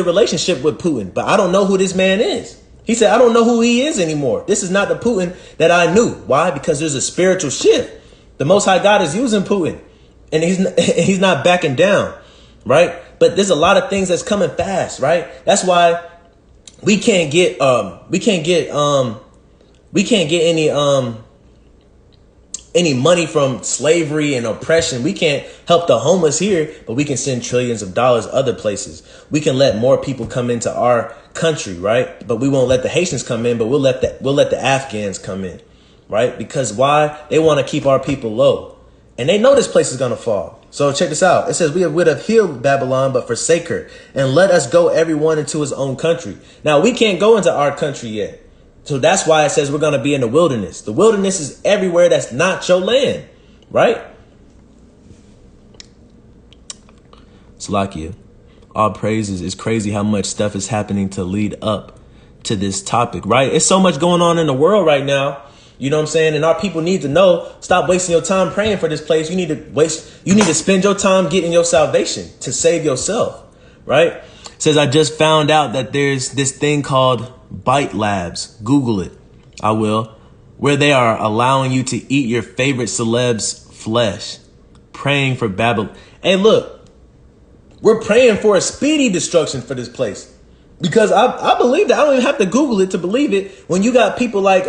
relationship with Putin, but I don't know who this man is. He said, I don't know who he is anymore. This is not the Putin that I knew. Why? Because there's a spiritual shift. The Most High God is using Putin, and he's not backing down, right? But there's a lot of things that's coming fast, right? That's why we can't get any money from slavery and oppression. We can't help the homeless here, but we can send trillions of dollars other places. We can let more people come into our country, right? But we won't let the Haitians come in, but we'll let the Afghans come in, right? Because why? They want to keep our people low, and they know this place is going to fall. So check this out. It says, we would have healed Babylon, but forsake her, and let us go everyone into his own country. Now we can't go into our country yet. So that's why it says we're going to be in the wilderness. The wilderness is everywhere that's not your land, right? Salakia. All praises. It's crazy how much stuff is happening to lead up to this topic, right? It's so much going on in the world right now. You know what I'm saying? And our people need to know, stop wasting your time praying for this place. You need to spend your time getting your salvation to save yourself, right? It says, I just found out that there's this thing called Bite Labs. Google it. I will. Where they are allowing you to eat your favorite celeb's flesh. Praying for Babylon. Hey, look. We're praying for a speedy destruction for this place. Because I believe that. I don't even have to Google it to believe it. When you got people like,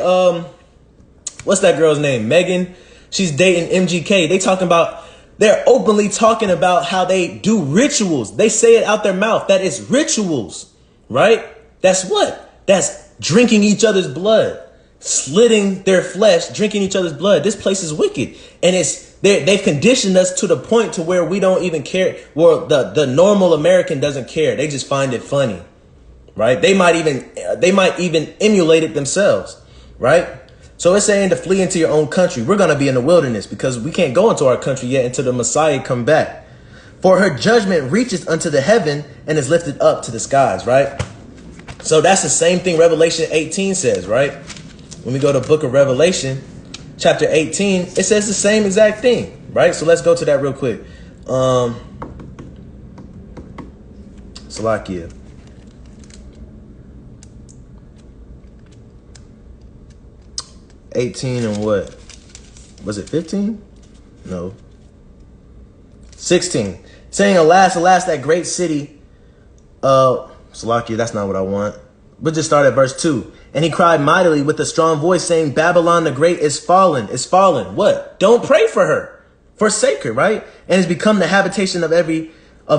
what's that girl's name? Megan. She's dating MGK. They're openly talking about how they do rituals. They say it out their mouth that it's rituals, right? That's what? That's drinking each other's blood, slitting their flesh, drinking each other's blood. This place is wicked. And they've conditioned us to the point to where we don't even care. Well, the normal American doesn't care. They just find it funny, right? They might even emulate it themselves, right? So it's saying to flee into your own country. We're going to be in the wilderness because we can't go into our country yet until the Messiah come back. For her judgment reaches unto the heaven and is lifted up to the skies, right? So that's the same thing Revelation 18 says, right? When we go to the book of Revelation, chapter 18, it says the same exact thing, right? So let's go to that real quick. Salakia. $18 and what? Was it 15? No. 16. Saying, alas, alas, that great city. Salakia, that's not what I want. We'll just start at verse 2. And he cried mightily with a strong voice, saying, Babylon the great is fallen, is fallen. What? Don't pray for her. Forsake her, right? And has become the habitation of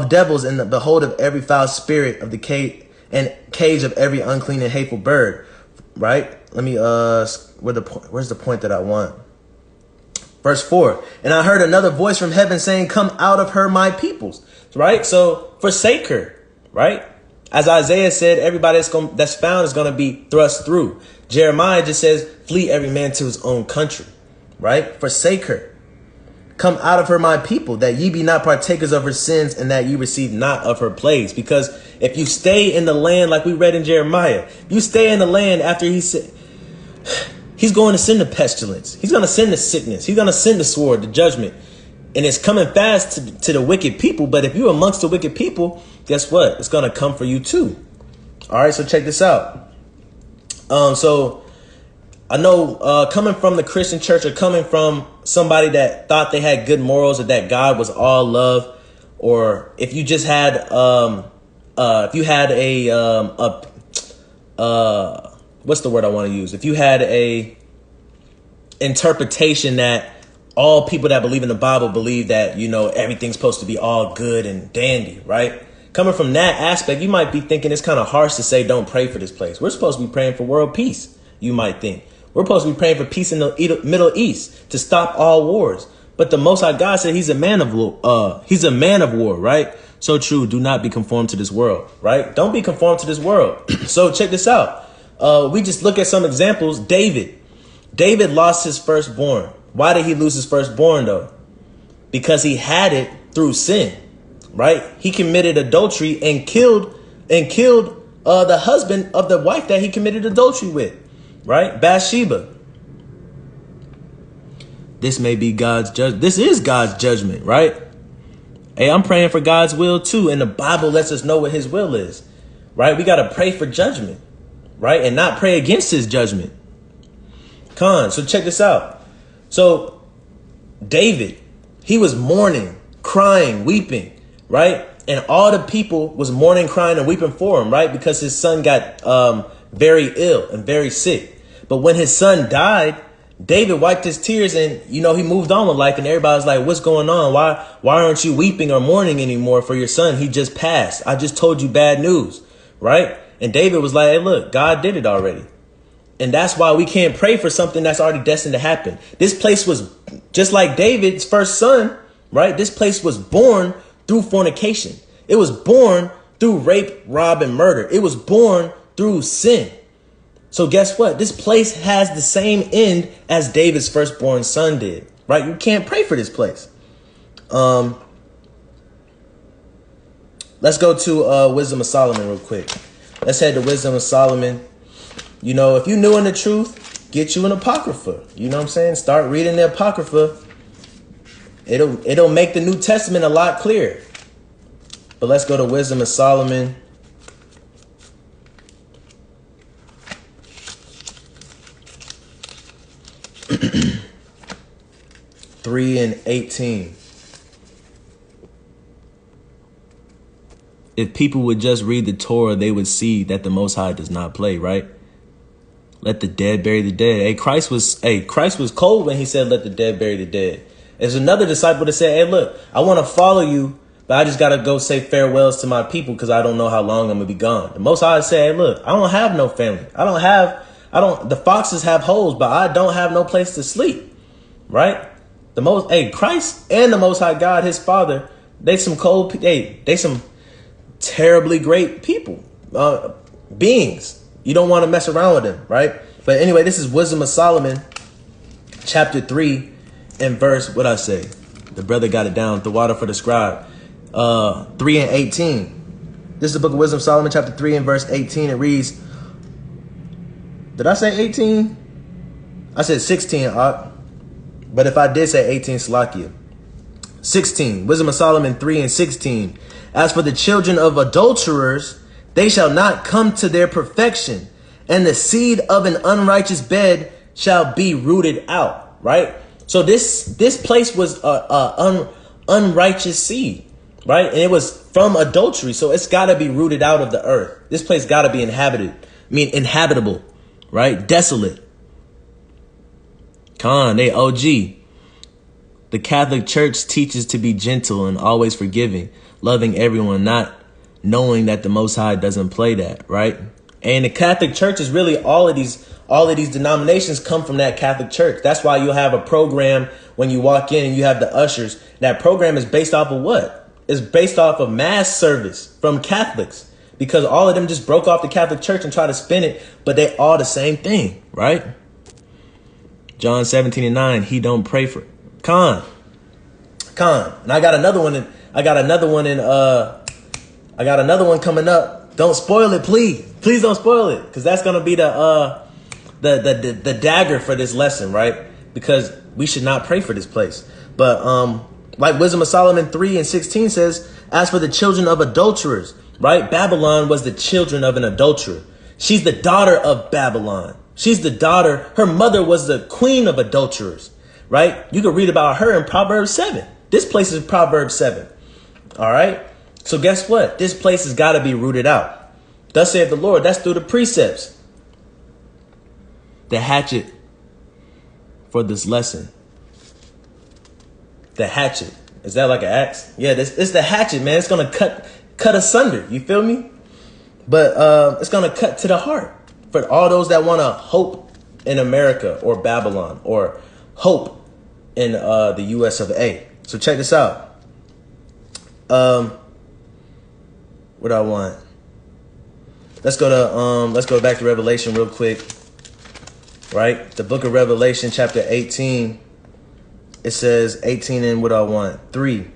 devils and the hold of every foul spirit of the cage of every unclean and hateful bird. right? Let me, where's the point that I want? Verse 4, and I heard another voice from heaven saying, come out of her, my peoples, right? So forsake her, right? As Isaiah said, everybody that's found is going to be thrust through. Jeremiah just says, flee every man to his own country, right? Forsake her. Come out of her, my people, that ye be not partakers of her sins, and that ye receive not of her plagues. Because if you stay in the land, like we read in Jeremiah, you stay in the land after he said, he's going to send the pestilence. He's going to send the sickness. He's going to send the sword, the judgment. And it's coming fast to the wicked people. But if you're amongst the wicked people, guess what? It's going to come for you too. All right, so check this out. So I know coming from the Christian church, or coming from somebody that thought they had good morals, or that God was all love, or if you just had if you had what's the word I want to use? If you had a interpretation that all people that believe in the Bible believe that, you know, everything's supposed to be all good and dandy, right? Coming from that aspect, you might be thinking it's kind of harsh to say don't pray for this place. We're supposed to be praying for world peace, you might think. We're supposed to be praying for peace in the Middle East, to stop all wars. But the Most High God said he's a man of war, right? So true. Do not be conformed to this world, right? Don't be conformed to this world. So check this out. We just look at some examples. David lost his firstborn. Why did he lose his firstborn though? Because he had it through sin, right? He committed adultery and killed the husband of the wife that he committed adultery with, right? Bathsheba. This may be God's judgment. This is God's judgment, right? Hey, I'm praying for God's will too. And the Bible lets us know what his will is, right? We got to pray for judgment, right? And not pray against his judgment. So check this out. So David, he was mourning, crying, weeping, right? And all the people was mourning, crying, and weeping for him, right? Because his son got very ill and very sick. But when his son died, David wiped his tears and, you know, he moved on with life, and everybody's like, what's going on? Why aren't you weeping or mourning anymore for your son? He just passed. I just told you bad news, right? And David was like, hey, look, God did it already. And that's why we can't pray for something that's already destined to happen. This place was just like David's first son, right? This place was born through fornication. It was born through rape, rob, and murder. It was born through sin. So guess what? This place has the same end as David's firstborn son did, right? You can't pray for this place. Let's go to Wisdom of Solomon real quick. Let's head to Wisdom of Solomon. You know, if you're new in the truth, get you an Apocrypha. You know what I'm saying? Start reading the Apocrypha. It'll make the New Testament a lot clearer. But let's go to Wisdom of Solomon. Three and 18. If people would just read the Torah, they would see that the Most High does not play, right? Let the dead bury the dead. Hey, Christ was cold when he said, let the dead bury the dead. There's another disciple that said, hey, look, I want to follow you, but I just got to go say farewells to my people because I don't know how long I'm going to be gone. The Most High said, hey, look, I don't have no family. The foxes have holes, but I don't have no place to sleep, right? Christ and the Most High God, his Father, they some terribly great people, beings. You don't want to mess around with them, right? But anyway, this is Wisdom of Solomon, chapter 3 and verse, what I say? The brother got it down, the water for the scribe, 3 and 18. This is the book of Wisdom of Solomon, chapter 3 and verse 18. It reads, did I say 18? I said 16, but if I did say 18, Slakia. 16, Wisdom of Solomon 3 and 16. As for the children of adulterers, they shall not come to their perfection, and the seed of an unrighteous bed shall be rooted out. Right? So this place was unrighteous seed, right? And it was from adultery, so it's got to be rooted out of the earth. This place got to be inhabitable, right? Desolate. They OG. The Catholic Church teaches to be gentle and always forgiving, loving everyone, not knowing that the Most High doesn't play that, right? And the Catholic Church is really all of these denominations come from that Catholic Church. That's why you'll have a program when you walk in and you have the ushers. That program is based off of what? It's based off of mass service from Catholics, because all of them just broke off the Catholic Church and try to spin it, but they all the same thing, right? John 17:9, he don't pray for Con. And I got another one coming up. Don't spoil it, please. Please don't spoil it, because that's gonna be the dagger for this lesson, right? Because we should not pray for this place. But like Wisdom of Solomon 3:16 says, as for the children of adulterers, right? Babylon was the children of an adulterer. She's the daughter of Babylon. She's the daughter. Her mother was the queen of adulterers, right? You can read about her in Proverbs 7. This place is Proverbs 7. All right. So guess what? This place has got to be rooted out. Thus saith the Lord. That's through the precepts. The hatchet for this lesson. The hatchet. Is that like an axe? Yeah, it's the hatchet, man. It's going to cut asunder. You feel me? But it's going to cut to the heart for all those that want to hope in America or Babylon, or hope in the US of A. So check this out. What do I want? Let's go back to Revelation real quick. Right? The book of Revelation, chapter 18. It says 18 and what do I want? 3.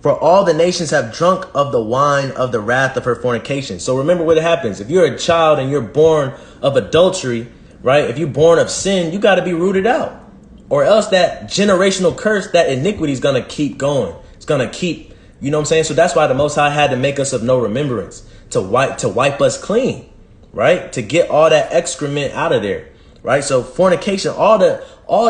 For all the nations have drunk of the wine of the wrath of her fornication. So remember what happens. If you're a child and you're born of adultery, right? If you're born of sin, you got to be rooted out. Or else that generational curse, that iniquity is going to keep going. It's going to keep, you know what I'm saying? So that's why the Most High had to make us of no remembrance, to wipe us clean, right? To get all that excrement out of there, right? So fornication, all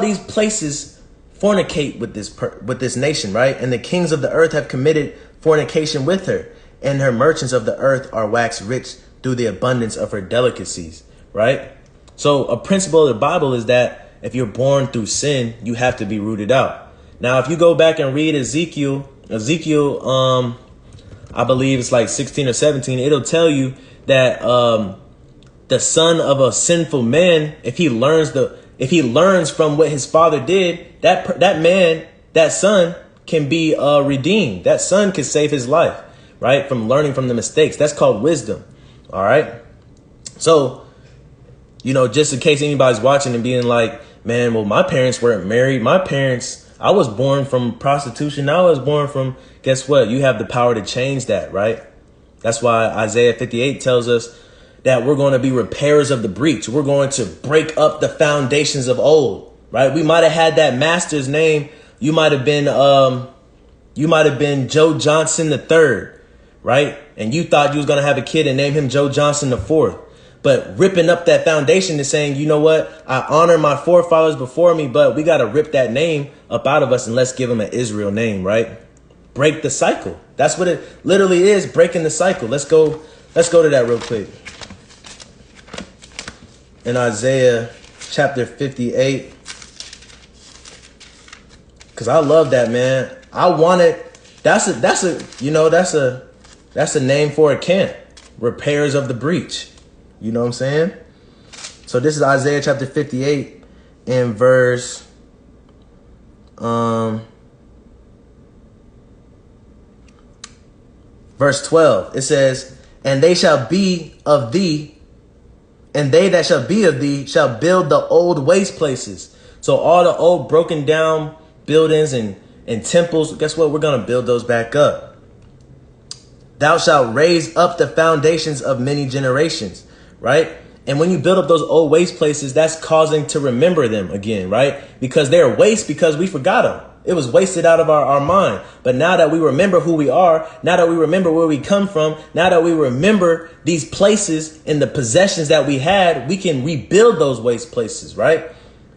these places fornicate with this nation, right? And the kings of the earth have committed fornication with her, and her merchants of the earth are waxed rich through the abundance of her delicacies, right? So a principle of the Bible is that if you're born through sin, you have to be rooted out. Now, if you go back and read Ezekiel, I believe it's like 16 or 17, it'll tell you that the son of a sinful man, if he learns from what his father did, that son can be redeemed. That son can save his life, right? From learning from the mistakes. That's called wisdom. All right. So, you know, just in case anybody's watching and being like, man, well, my parents weren't married. I was born from prostitution. I was born from, guess what? You have the power to change that, right? That's why Isaiah 58 tells us that we're going to be repairers of the breach. We're going to break up the foundations of old, right? We might have had that master's name. You might have been Joe Johnson III, right? And you thought you was going to have a kid and name him Joe Johnson IV. But ripping up that foundation and saying, you know what? I honor my forefathers before me, but we got to rip that name up out of us and let's give him an Israel name, right? Break the cycle. That's what it literally is, breaking the cycle. Let's go to that real quick. In Isaiah chapter 58. Cause I love that, man. I want it. That's a name for a camp. Repairs of the breach. You know what I'm saying? So this is Isaiah chapter 58 and verse 12. It says, and they shall be of thee, and they that shall be of thee shall build the old waste places. So all the old broken down buildings and temples, guess what? We're going to build those back up. Thou shalt raise up the foundations of many generations. Right? And when you build up those old waste places, that's causing to remember them again, right? Because they're waste because we forgot them. It was wasted out of our mind. But now that we remember who we are, now that we remember where we come from, now that we remember these places and the possessions that we had, we can rebuild those waste places, right?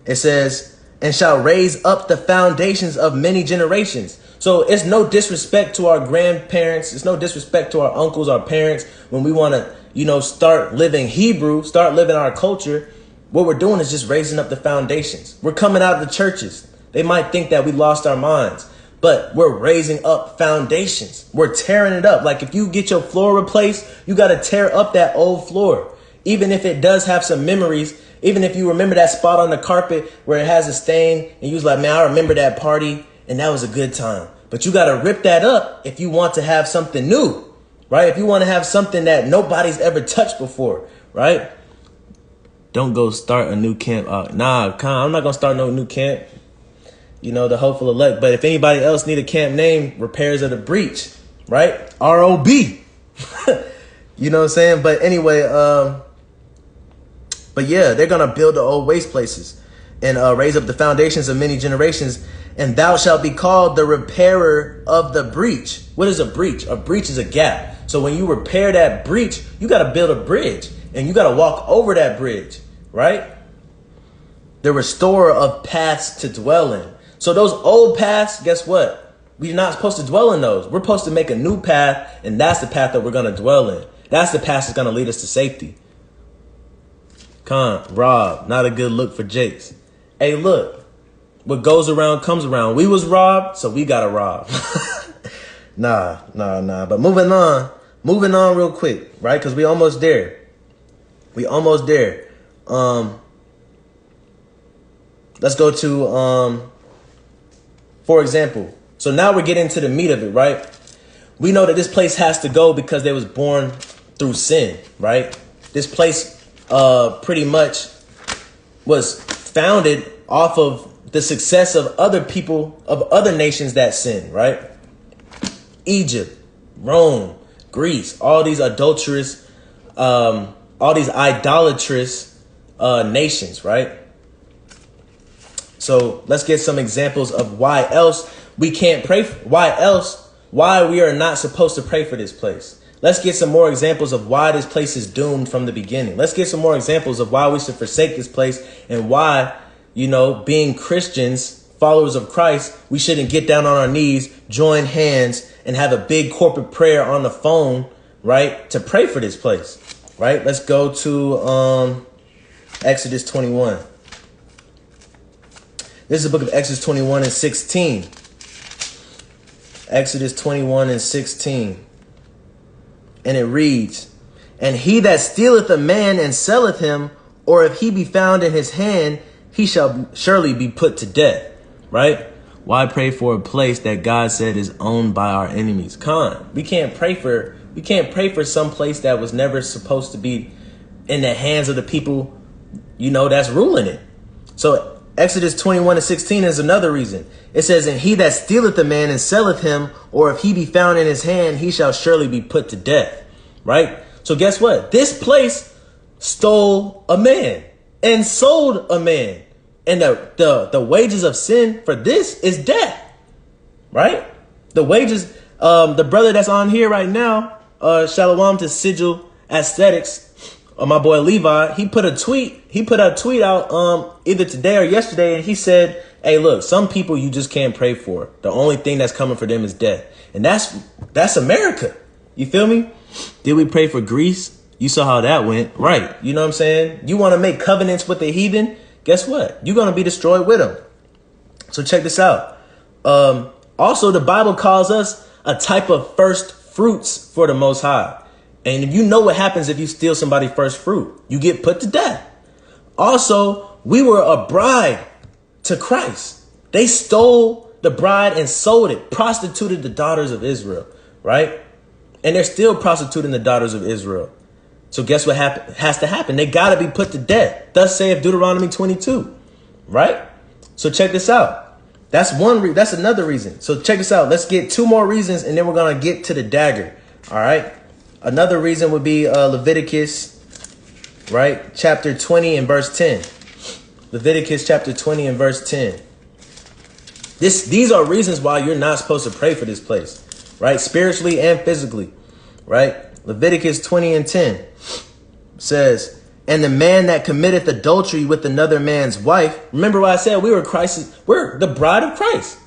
It says, and shall raise up the foundations of many generations. So it's no disrespect to our grandparents. It's no disrespect to our uncles, our parents, when we want to, start living Hebrew, start living our culture. What we're doing is just raising up the foundations. We're coming out of the churches. They might think that we lost our minds, but we're raising up foundations. We're tearing it up. Like if you get your floor replaced, you got to tear up that old floor. Even if it does have some memories, even if you remember that spot on the carpet where it has a stain and you was like, man, I remember that party and that was a good time. But you got to rip that up if you want to have something new, right? If you want to have something that nobody's ever touched before, right? Don't go start a new camp. I'm not going to start no new camp. You know, the hopeful elect. But if anybody else need a camp name, Repairs of the Breach, right? ROB. You know what I'm saying? But anyway, but yeah, they're going to build the old waste places and raise up the foundations of many generations. And thou shalt be called the repairer of the breach. What is a breach? A breach is a gap. So when you repair that breach, you got to build a bridge and you got to walk over that bridge, right? The restorer of paths to dwell in. So those old paths, guess what? We're not supposed to dwell in those. We're supposed to make a new path, and that's the path that we're going to dwell in. That's the path that's going to lead us to safety. Rob, not a good look for Jakes. Hey, look, what goes around comes around. We was robbed, so we got to rob. Nah. But moving on real quick, right? Because we almost there. Let's go to, for example, so now we're getting to the meat of it, right? We know that this place has to go because they was born through sin, right? This place pretty much was founded off of the success of other people, of other nations that sin, right? Egypt, Rome, Greece, all these adulterous, all these idolatrous nations, right? So let's get some examples of why else we can't pray. Why we are not supposed to pray for this place. Let's get some more examples of why this place is doomed from the beginning. Let's get some more examples of why we should forsake this place and why, you know, being Christians, followers of Christ, we shouldn't get down on our knees, join hands, and have a big corporate prayer on the phone, right, to pray for this place, right? Let's go to Exodus 21. This is the book of Exodus 21 and 16. Exodus 21 and 16. And it reads, and he that stealeth a man and selleth him, or if he be found in his hand, he shall surely be put to death. Right? Why pray for a place that God said is owned by our enemies? We can't pray for some place that was never supposed to be in the hands of the people, you know, that's ruling it. So Exodus 21 and 16 is another reason. It says, and he that stealeth a man and selleth him, or if he be found in his hand, he shall surely be put to death. Right? So guess what? This place stole a man and sold a man. And the wages of sin for this is death. Right? The wages, the brother that's on here right now, Shalom to Sigil Aesthetics, my boy Levi, he put a tweet out either today or yesterday, and he said, hey, look, some people you just can't pray for. The only thing that's coming for them is death. And that's America. You feel me? Did we pray for Greece? You saw how that went. Right. You know what I'm saying? You want to make covenants with the heathen? Guess what? You're going to be destroyed with them. So check this out. Also, the Bible calls us a type of first fruits for the Most High. And if you know what happens if you steal somebody's first fruit, you get put to death. Also, we were a bride to Christ. They stole the bride and sold it, prostituted the daughters of Israel, right? And they're still prostituting the daughters of Israel. So guess what has to happen? They got to be put to death. Thus saith Deuteronomy 22, right? So check this out. That's another reason. So check this out. Let's get two more reasons, and then we're going to get to the dagger. All right. Another reason would be Leviticus, right? Chapter 20 and verse 10. Leviticus chapter 20 and verse 10. These are reasons why you're not supposed to pray for this place, right? Spiritually and physically, right? Leviticus 20 and 10 says, and the man that committeth adultery with another man's wife. Remember what I said? We're the bride of Christ.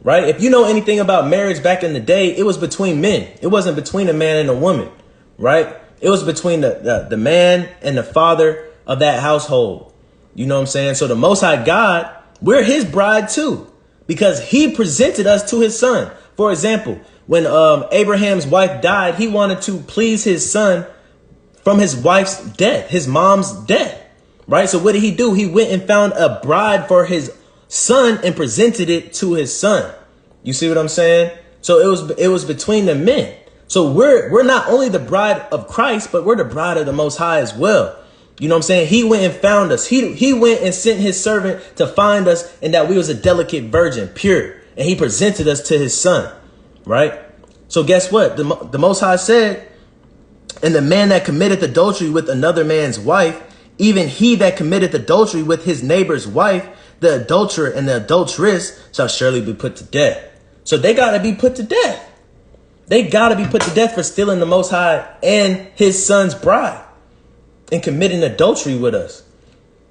Right? If you know anything about marriage back in the day, it was between men. It wasn't between a man and a woman. Right? It was between the man and the father of that household. You know what I'm saying? So the Most High God, we're his bride too, because he presented us to his son. For example, when Abraham's wife died, he wanted to please his son from his wife's death, his mom's death, right? So what did he do? He went and found a bride for his son and presented it to his son. You see what I'm saying? So it was between the men. So we're not only the bride of Christ, but we're the bride of the Most High as well. You know what I'm saying? He went and found us. He went and sent his servant to find us, and that we was a delicate virgin, pure. And he presented us to his son, right? So guess what? The Most High said, and the man that committeth adultery with another man's wife, even he that committeth adultery with his neighbor's wife, the adulterer and the adulteress shall surely be put to death. So they got to be put to death. They got to be put to death for stealing the Most High and his son's bride and committing adultery with us.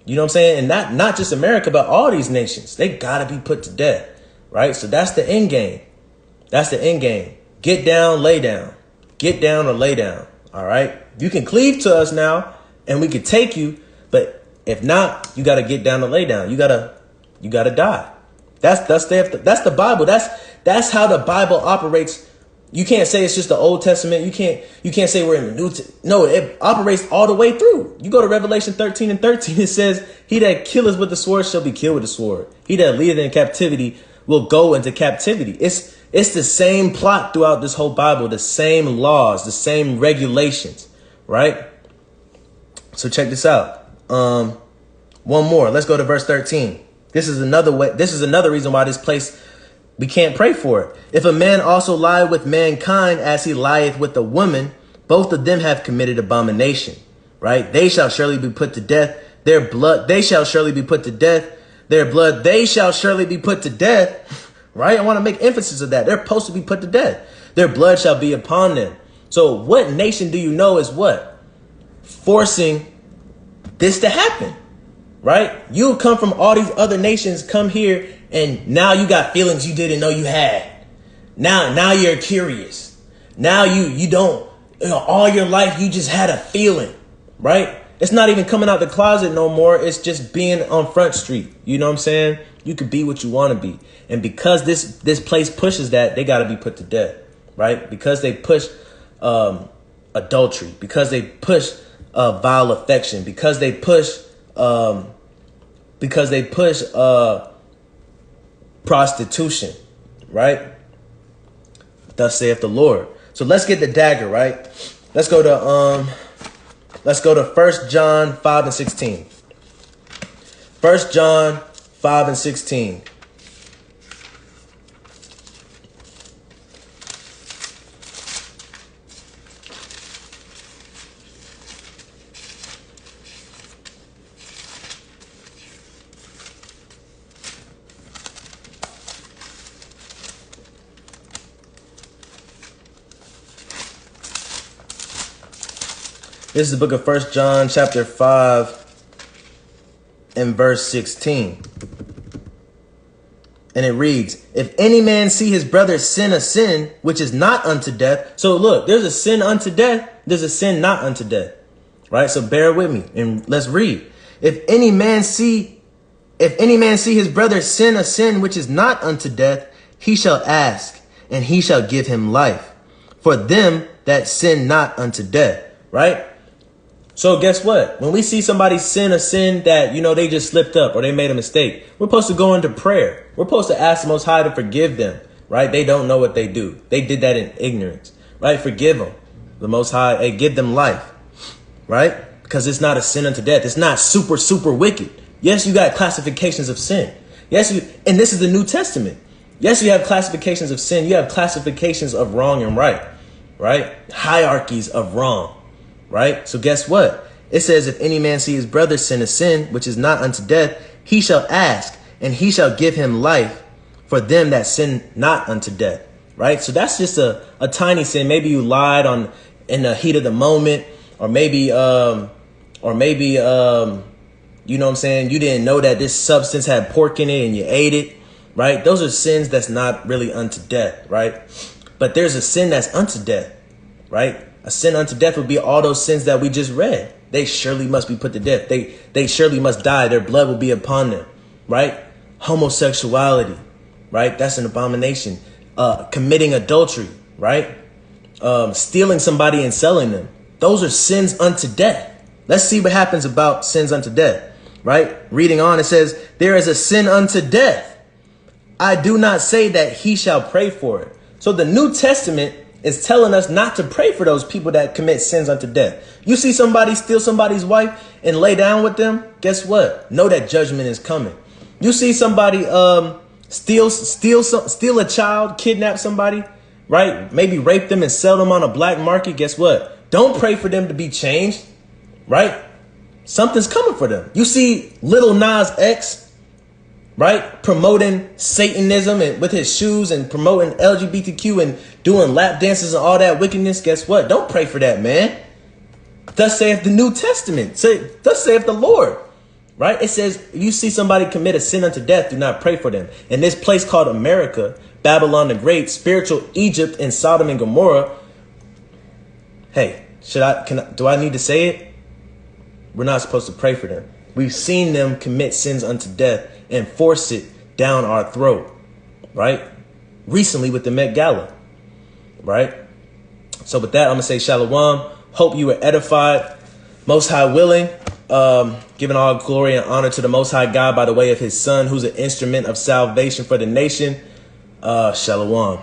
You know what I'm saying? And not just America, but all these nations. They got to be put to death, right? So that's the end game. That's the end game. Get down, lay down. Get down or lay down, all right? You can cleave to us now and we can take you, but if not, you got to get down or lay down. You got to die. That's the Bible. That's how the Bible operates. You can't say it's just the Old Testament. You can't say we're in the New Testament. No, it operates all the way through. You go to Revelation 13:13. It says, "He that killeth with the sword shall be killed with the sword. He that leadeth in captivity will go into captivity." It's the same plot throughout this whole Bible. The same laws, the same regulations, right? So check this out. One more. Let's go to verse 13. This is another way. This is another reason why this place, we can't pray for it. If a man also lie with mankind as he lieth with a woman, both of them have committed abomination, right? They shall surely be put to death. Their blood, they shall surely be put to death. Their blood, they shall surely be put to death, right? I want to make emphasis of that. They're supposed to be put to death. Their blood shall be upon them. So what nation do you know is what? Forcing this to happen, right? You come from all these other nations, come here, and now you got feelings you didn't know you had. Now you're curious. Now you don't, all your life you just had a feeling, right? It's not even coming out the closet no more. It's just being on Front Street. You know what I'm saying? You could be what you want to be. And because this place pushes that, they got to be put to death, right? Because they push adultery, because they push vile affection, because they push prostitution, right? Thus saith the Lord. So let's get the dagger, right? Let's go to 1 John 5 and 16. 1 John 5 and 16. This is the book of 1 John chapter 5 and verse 16. And it reads, if any man see his brother sin a sin which is not unto death. So look, there's a sin unto death. There's a sin not unto death. Right? So bear with me and let's read. If any man see his brother sin a sin which is not unto death, he shall ask, and he shall give him life for them that sin not unto death. Right? So guess what? When we see somebody sin a sin that, they just slipped up or they made a mistake, we're supposed to go into prayer. We're supposed to ask the Most High to forgive them, right? They don't know what they do. They did that in ignorance, right? Forgive them. The Most High, hey, give them life, right? Because it's not a sin unto death. It's not super, super wicked. Yes, you got classifications of sin. Yes, and this is the New Testament. Yes, you have classifications of sin. You have classifications of wrong and right? Hierarchies of wrong. Right? So guess what? It says, if any man see his brother sin a sin which is not unto death, he shall ask, and he shall give him life for them that sin not unto death. Right? So that's just a tiny sin. Maybe you lied in the heat of the moment, or maybe, you know what I'm saying? You didn't know that this substance had pork in it and you ate it. Right? Those are sins that's not really unto death. Right? But there's a sin that's unto death. Right? A sin unto death would be all those sins that we just read. They surely must be put to death. They surely must die. Their blood will be upon them, right? Homosexuality, right? That's an abomination. Committing adultery, right? Stealing somebody and selling them, Those are sins unto death. Let's see what happens about sins unto death, right? Reading on, it says, there is a sin unto death. I do not say that he shall pray for it. So the New Testament is telling us not to pray for those people that commit sins unto death. You see somebody steal somebody's wife and lay down with them, guess what? Know that judgment is coming. You see somebody steal a child, kidnap somebody, right? Maybe rape them and sell them on a black market. Guess what? Don't pray for them to be changed, right? Something's coming for them. You see Lil Nas X, right? Promoting Satanism and with his shoes and promoting LGBTQ and doing lap dances and all that wickedness. Guess what? Don't pray for that, man. Thus saith the New Testament. Thus saith the Lord. Right? It says, if you see somebody commit a sin unto death, do not pray for them. In this place called America, Babylon the Great, spiritual Egypt, and Sodom and Gomorrah. Hey, do I need to say it? We're not supposed to pray for them. We've seen them commit sins unto death and force it down our throat. Right? Recently with the Met Gala. Right? So with that, I'm going to say shalom. Hope you were edified. Most High willing. Giving all glory and honor to the Most High God by the way of his Son, who's an instrument of salvation for the nation. Shalom.